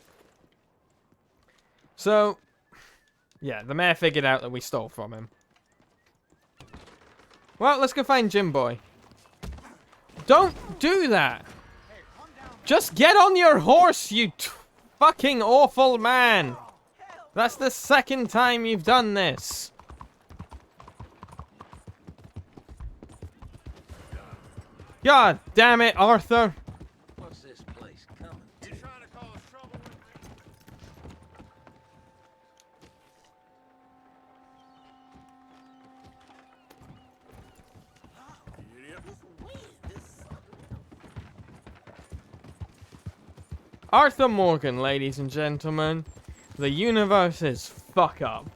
So, yeah, the mayor figured out that we stole from him. Well, let's go find Jim Boy. Don't do that! Just get on your horse, you fucking awful man! That's the second time you've done this. God damn it, Arthur! What's this place coming to? You trying to cause trouble with Arthur Morgan, ladies and gentlemen. The universe is fuck up.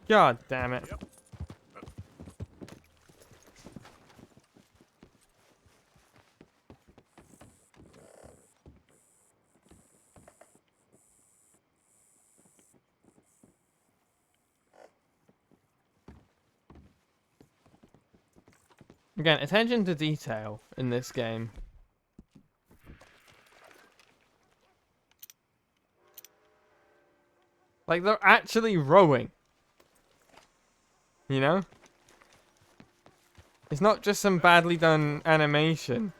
God damn it. Again, attention to detail in this game. Like, they're actually rowing. You know? It's not just some badly done animation.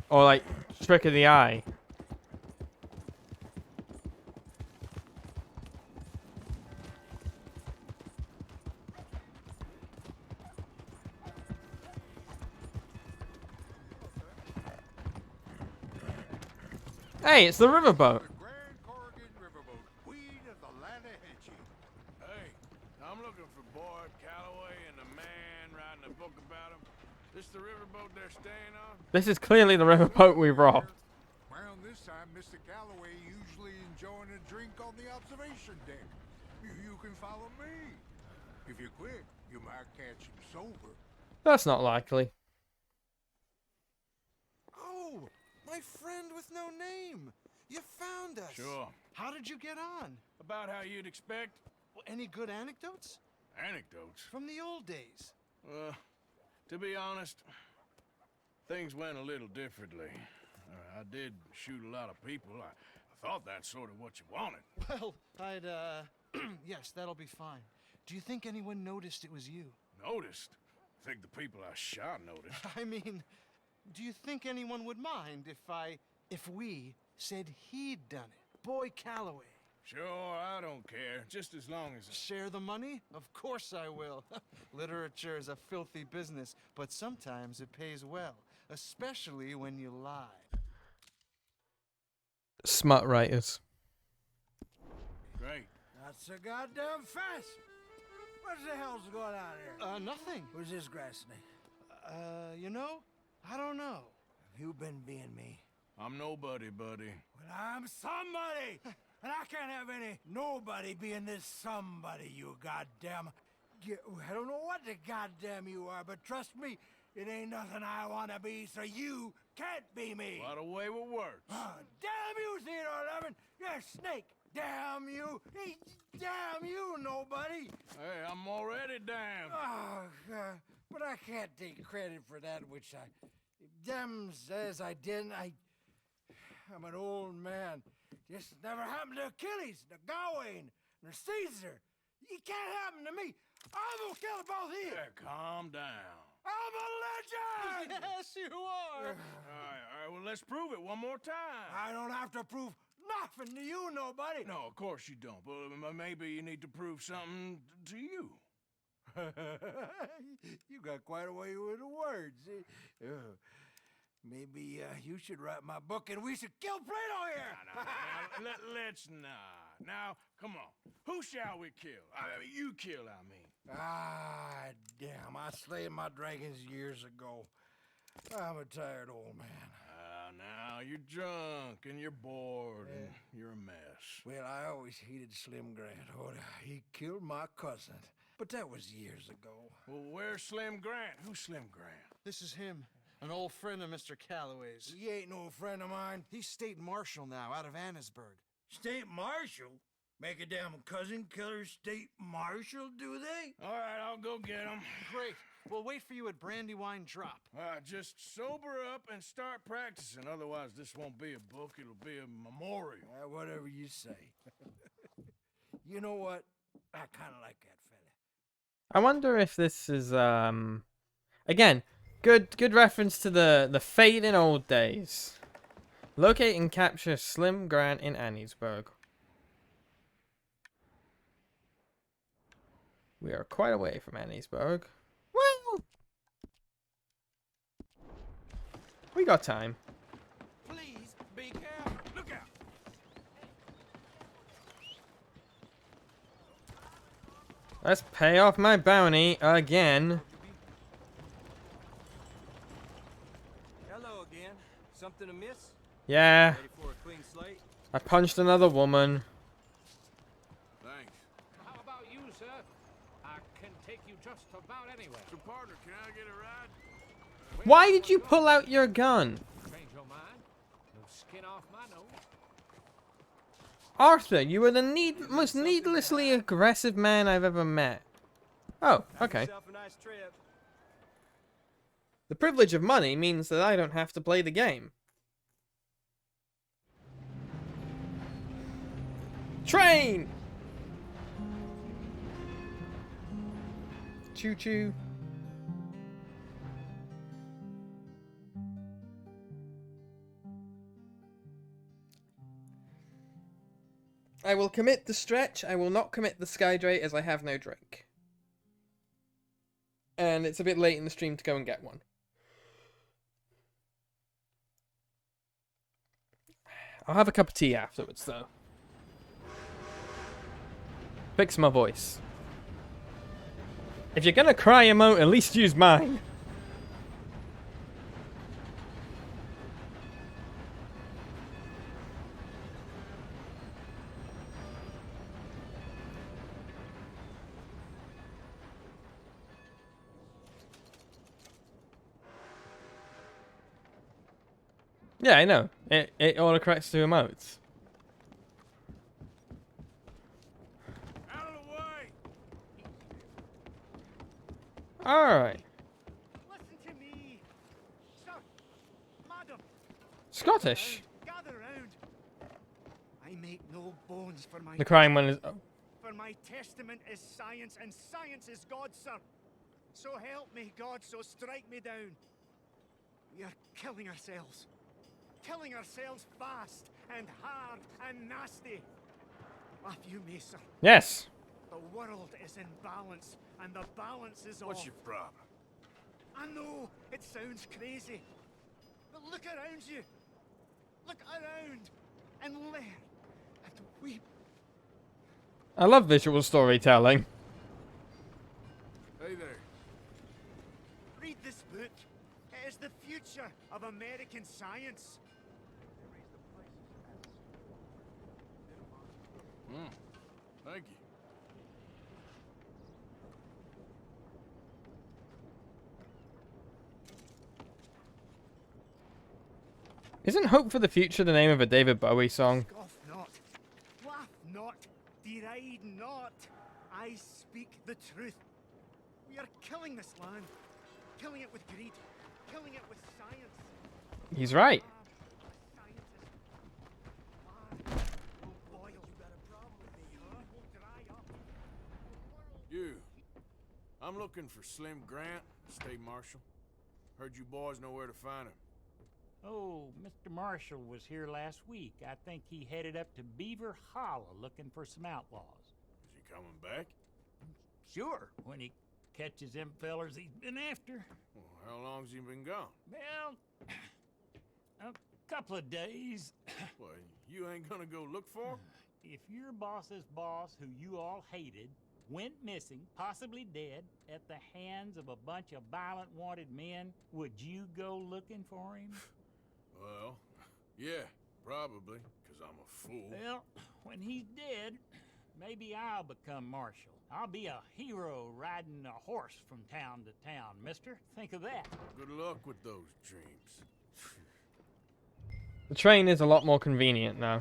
Or, like, trick of the eye. Hey, it's the riverboat. Hey, I'm looking for Boyd Calloway and the man writing a book about him. This the riverboat they're staying on? This is clearly the riverboat we robbed. Around this time, Mr. Calloway usually enjoying a drink on the observation deck. You can follow me. If you're quick, you might catch him sober. That's not likely. Oh, my friend with no name. You found us. Sure. How did you get on? About how you'd expect. Well, any good anecdotes? Anecdotes? From the old days. To be honest, things went a little differently. I did shoot a lot of people. I thought that's sort of what you wanted. Well, I'd, yes, that'll be fine. Do you think anyone noticed it was you? Noticed? I think the people I shot noticed. I mean, do you think anyone would mind if we said he'd done it? Boy Calloway. Sure, I don't care. Just as long as... Share the money? Of course I will. Literature is a filthy business, but sometimes it pays well. Especially when you lie. Smut writers. Great. Not so goddamn fast. What the hell's going on here? Nothing. Who's this grass snake? You know? I don't know. Have you been being me? I'm nobody, buddy. Well, I'm somebody! And I can't have any nobody being this somebody, you goddamn... I don't know what the goddamn you are, but trust me, it ain't nothing I want to be, so you can't be me. What a way with words. Damn you, Theodore Levin! You're a snake! Damn you! Damn you, nobody! Hey, I'm already damned. Oh, God. But I can't take credit for that which I... Them says I didn't. I'm an old man. This never happened to Achilles, nor Gawain, nor Caesar. It can't happen to me. I'm gonna kill both of you. Yeah, calm down. I'm a legend! Yes, you are. All right, well, let's prove it one more time. I don't have to prove nothing to you, nobody. No, of course you don't. But maybe you need to prove something to you. You got quite a way with the words. Maybe you should write my book and we should kill Plato here. Let's not. Now, come on. Who shall we kill? I mean, you kill, I mean. Ah, damn. I slayed my dragons years ago. I'm a tired old man. Now you're drunk and you're bored and you're a mess. Well, I always hated Slim Grant. Oh, he killed my cousin. But that was years ago. Well, where's Slim Grant? Who's Slim Grant? This is him, an old friend of Mr. Calloway's. He ain't no friend of mine. He's state marshal now, out of Annisburg. State marshal? Make a damn cousin killer state marshal, do they? All right, I'll go get him. Great. We'll wait for you at Brandywine Drop. Just sober up and start practicing. Otherwise, this won't be a book. It'll be a memorial. Whatever you say. You know what? I kind of like that fella. I wonder if this is again, good reference to the fate in old days. Locate and capture Slim Grant in Annisburg. We are quite away from Annisburg. Well, we got time. Please be careful. Look out. Let's pay off my bounty again. Hello again. Something amiss? Yeah. Ready for a clean slate? I punched another woman. Thanks. How about you, sir? I can take you just about anywhere. So, partner, can I get a ride? Why did you pull out your gun? Change your mind. No skin off my nose. Arthur, you are the most needlessly aggressive man I've ever met. Oh, okay. Have yourself a nice trip. The privilege of money means that I don't have to play the game. Train! Choo-choo. I will commit the stretch. I will not commit the skydrate as I have no drink. And it's a bit late in the stream to go and get one. I'll have a cup of tea afterwards, though. Fix my voice. If you're gonna cry emote, at least use mine. Yeah, I know. It autocorrects to emotes. Out of the way! Alright. Listen to me. Sir, madam. Scottish. Gather round. I make no bones for my The crying one is... Oh. For my testament is science, and science is God, sir. So help me, God, so strike me down. We are killing ourselves. Killing ourselves fast and hard and nasty. Laugh you may, sir. Yes. The world is in balance, and the balance is off. What's your problem? I know it sounds crazy, but look around you. Look around and learn and weep. I love visual storytelling. Hey there. Read this book. It is the future of American science. Thank you. Isn't Hope for the Future the name of a David Bowie song? Scoff not, laugh not, deride not. I speak the truth. We are killing this land, killing it with greed, killing it with science. He's right. You. I'm looking for Slim Grant, State Marshal. Heard you boys know where to find him. Oh, Mr. Marshall was here last week. I think he headed up to Beaver Hollow looking for some outlaws. Is he coming back? Sure, when he catches them fellers he's been after. Well, how long's he been gone? Well, a couple of days. Well, you ain't gonna go look for him? If your boss's boss, who you all hated, went missing, possibly dead, at the hands of a bunch of violent wanted men, would you go looking for him? Well, yeah, probably, because I'm a fool. Well, when he's dead, maybe I'll become marshal. I'll be a hero riding a horse from town to town, mister. Think of that. Good luck with those dreams. The train is a lot more convenient now.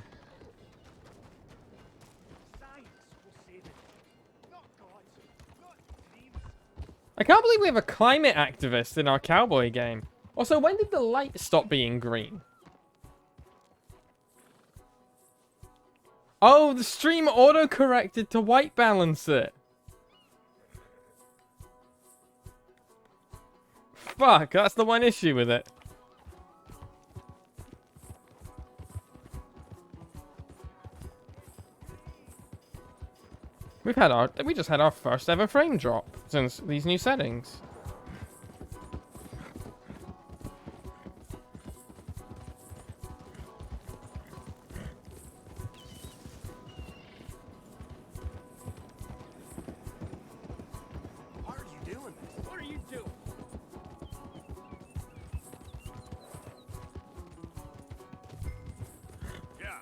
I can't believe we have a climate activist in our cowboy game. Also, when did the light stop being green? Oh, the stream auto-corrected to white balance it. Fuck, that's the one issue with it. We just had our first ever frame drop since these new settings. Why are you doing this? What are you doing? Yeah.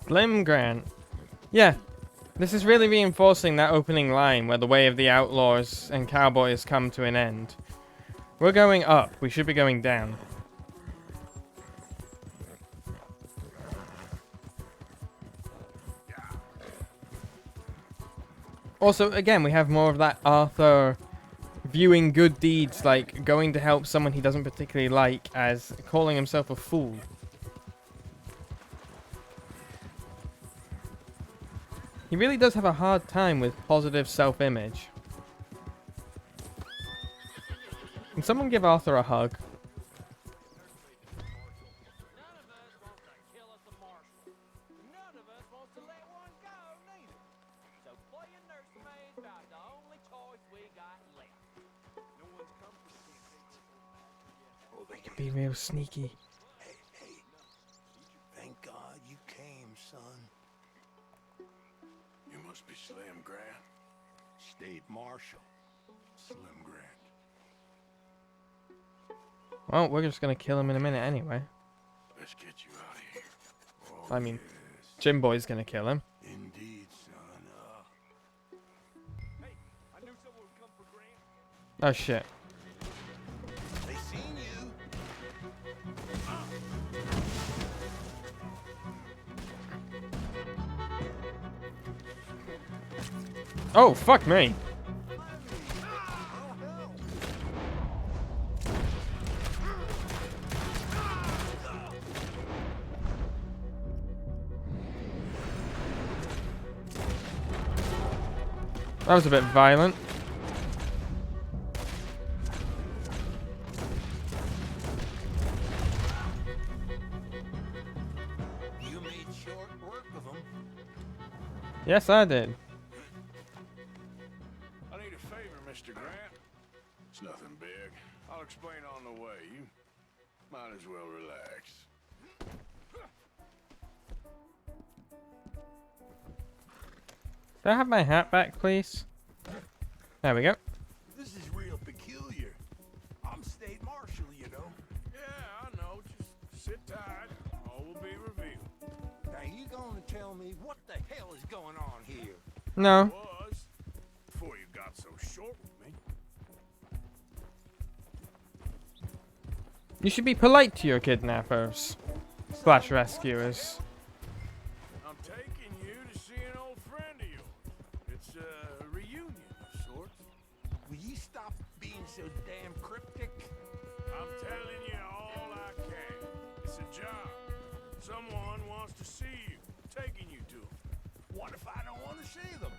Slim Grant. Yeah, this is really reinforcing that opening line where the way of the outlaws and cowboys come to an end. We're going up. We should be going down. Also, again, we have more of that Arthur viewing good deeds like going to help someone he doesn't particularly like as calling himself a fool. He really does have a hard time with positive self-image. Can someone give Arthur a hug? We can be real sneaky. Hey, thank God you came, son. You must be Slim Grant. State Marshal. Slim Grant. Well, we're just gonna kill him in a minute anyway. Let's get you out of here. Oh, I mean, Jim Boy's gonna kill him. indeed, son. Hey, I knew someone would come for Grant. Oh shit. They seen you. Oh, fuck me. That was a bit violent. You made short work of them. Yes, I did. I need a favor, Mr. Grant. It's nothing big. I'll explain on the way. You might as well relax. Can I have my hat back, please? There we go. This is real peculiar. I'm State Marshal, you know. Yeah, I know. Just sit tight. All will be revealed. Now you gonna tell me what the hell is going on here? No. Was before you got so short with me. You should be polite to your kidnappers. Slash rescuers. I'm taking you to see an old friend of yours. It's a reunion of sorts. Will you stop being so damn cryptic? I'm telling you all I can. It's a job. Someone wants to see you. Taking you to them. What if I don't want to see them?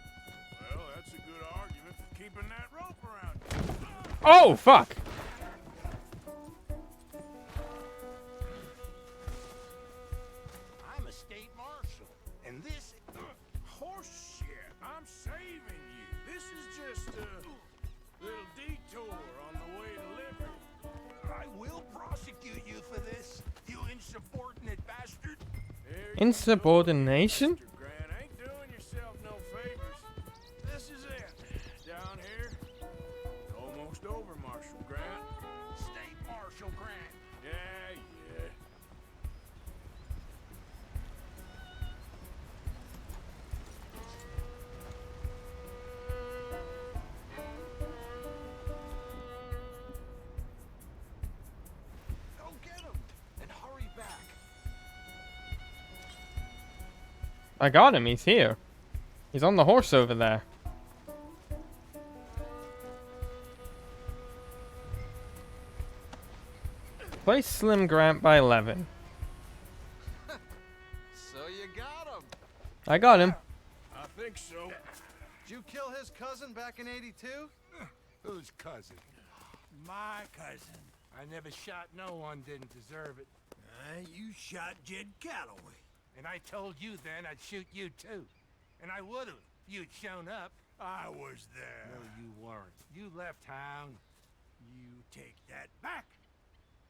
Well, that's a good argument for keeping that rope around you. Oh, fuck. I'm a State Marshal, and this... Horse shit. I'm saving you. This is just Little detour on the way to liberty. I will prosecute you for this, you insubordinate bastard. Insubordination? Grant, ain't doing yourself no favors. This is it. Down here. Almost over, Marshal Grant. State Marshal Grant. Yeah. Go get him and hurry back. I got him. He's here. He's on the horse over there. Place Slim Grant by 11. So you got him. I got him. I think so. Did you kill his cousin back in '82? Whose cousin? My cousin. I never shot no one didn't deserve it. You shot Jed Calloway. And I told you then I'd shoot you too. And I would've. You'd shown up. I was there. No, you weren't. You left town. You take that back.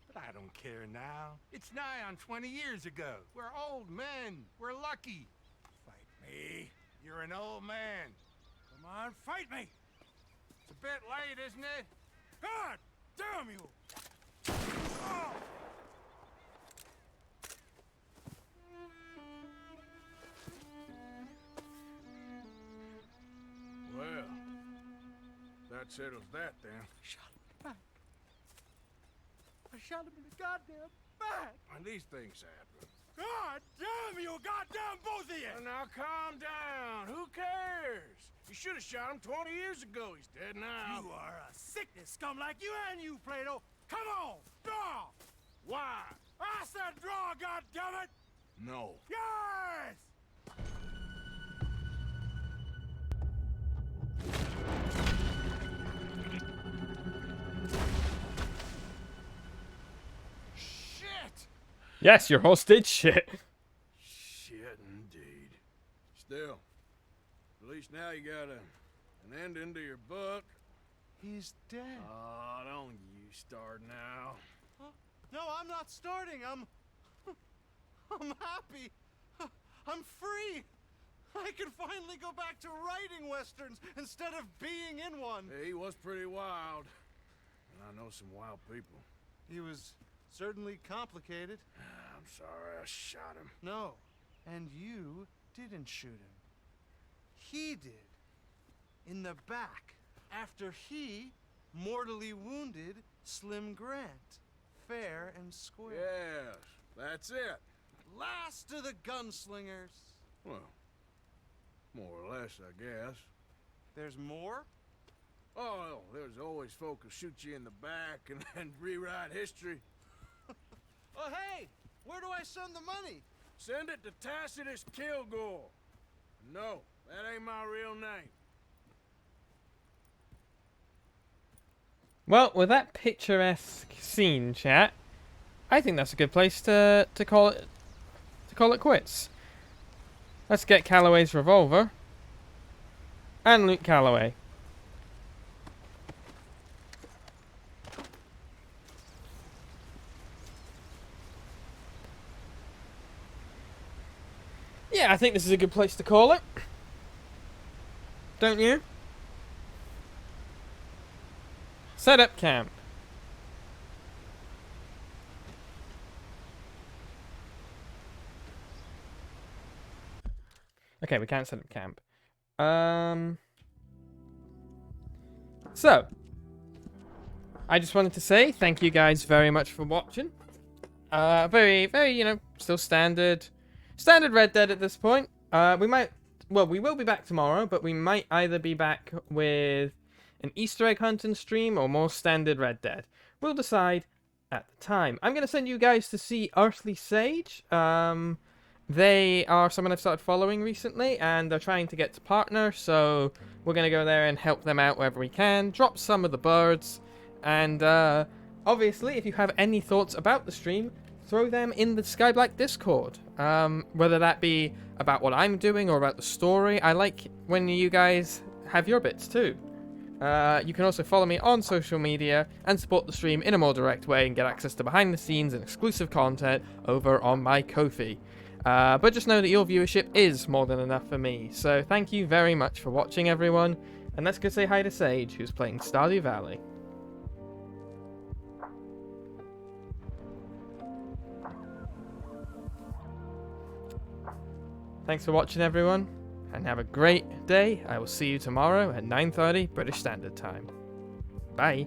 But I don't care now. It's nigh on 20 years ago. We're old men. We're lucky. Fight me. You're an old man. Come on, fight me. It's a bit late, isn't it? God damn you! Oh! Well, that settles that then. Shot him in the back. I shot him in the goddamn back. When these things happen. God damn you, goddamn both of you! Well, now calm down. Who cares? You should have shot him 20 years ago. He's dead now. You are a sickness scum like you and you, Plato. Come on, draw! Why? I said draw, goddammit! No. Yes! Shit! Yes, your horse did shit. Shit indeed. Still, at least now you got an ending to your book. He's dead. Oh, don't you start now. No, I'm not starting. I'm happy. I'm free. I can finally go back to writing westerns instead of being in one. He was pretty wild. And I know some wild people. He was certainly complicated. I'm sorry I shot him. No, and you didn't shoot him. He did. In the back. After he mortally wounded Slim Grant. Fair and square. Yes, that's it. Last of the gunslingers. Well, more or less, I guess. There's more? Oh, there's always folk who shoot you in the back and then rewrite history. Oh, hey! Where do I send the money? Send it to Tacitus Kilgore. No, that ain't my real name. Well, with that picturesque scene, chat, I think that's a good place to call it quits. Let's get Calloway's revolver and loot Calloway. Yeah, I think this is a good place to call it. Don't you? Set up camp. Okay, we can't set up camp. So, I just wanted to say thank you guys very much for watching. Very, still standard Red Dead at this point. We will be back tomorrow, but we might either be back with an Easter egg hunting stream or more standard Red Dead. We'll decide at the time. I'm going to send you guys to see Earthly Sage. They are someone I've started following recently, and they're trying to get to partner, so we're going to go there and help them out wherever we can, drop some of the birds, and obviously, if you have any thoughts about the stream, throw them in the SkyeBlacke Discord. Whether that be about what I'm doing or about the story. I like when you guys have your bits too. You can also follow me on social media and support the stream in a more direct way and get access to behind the scenes and exclusive content over on my Ko-fi. But just know that your viewership is more than enough for me. So thank you very much for watching, everyone. And let's go say hi to Sage, who's playing Stardew Valley. Thanks for watching, everyone, and have a great day. I will see you tomorrow at 9:30 British Standard Time. Bye.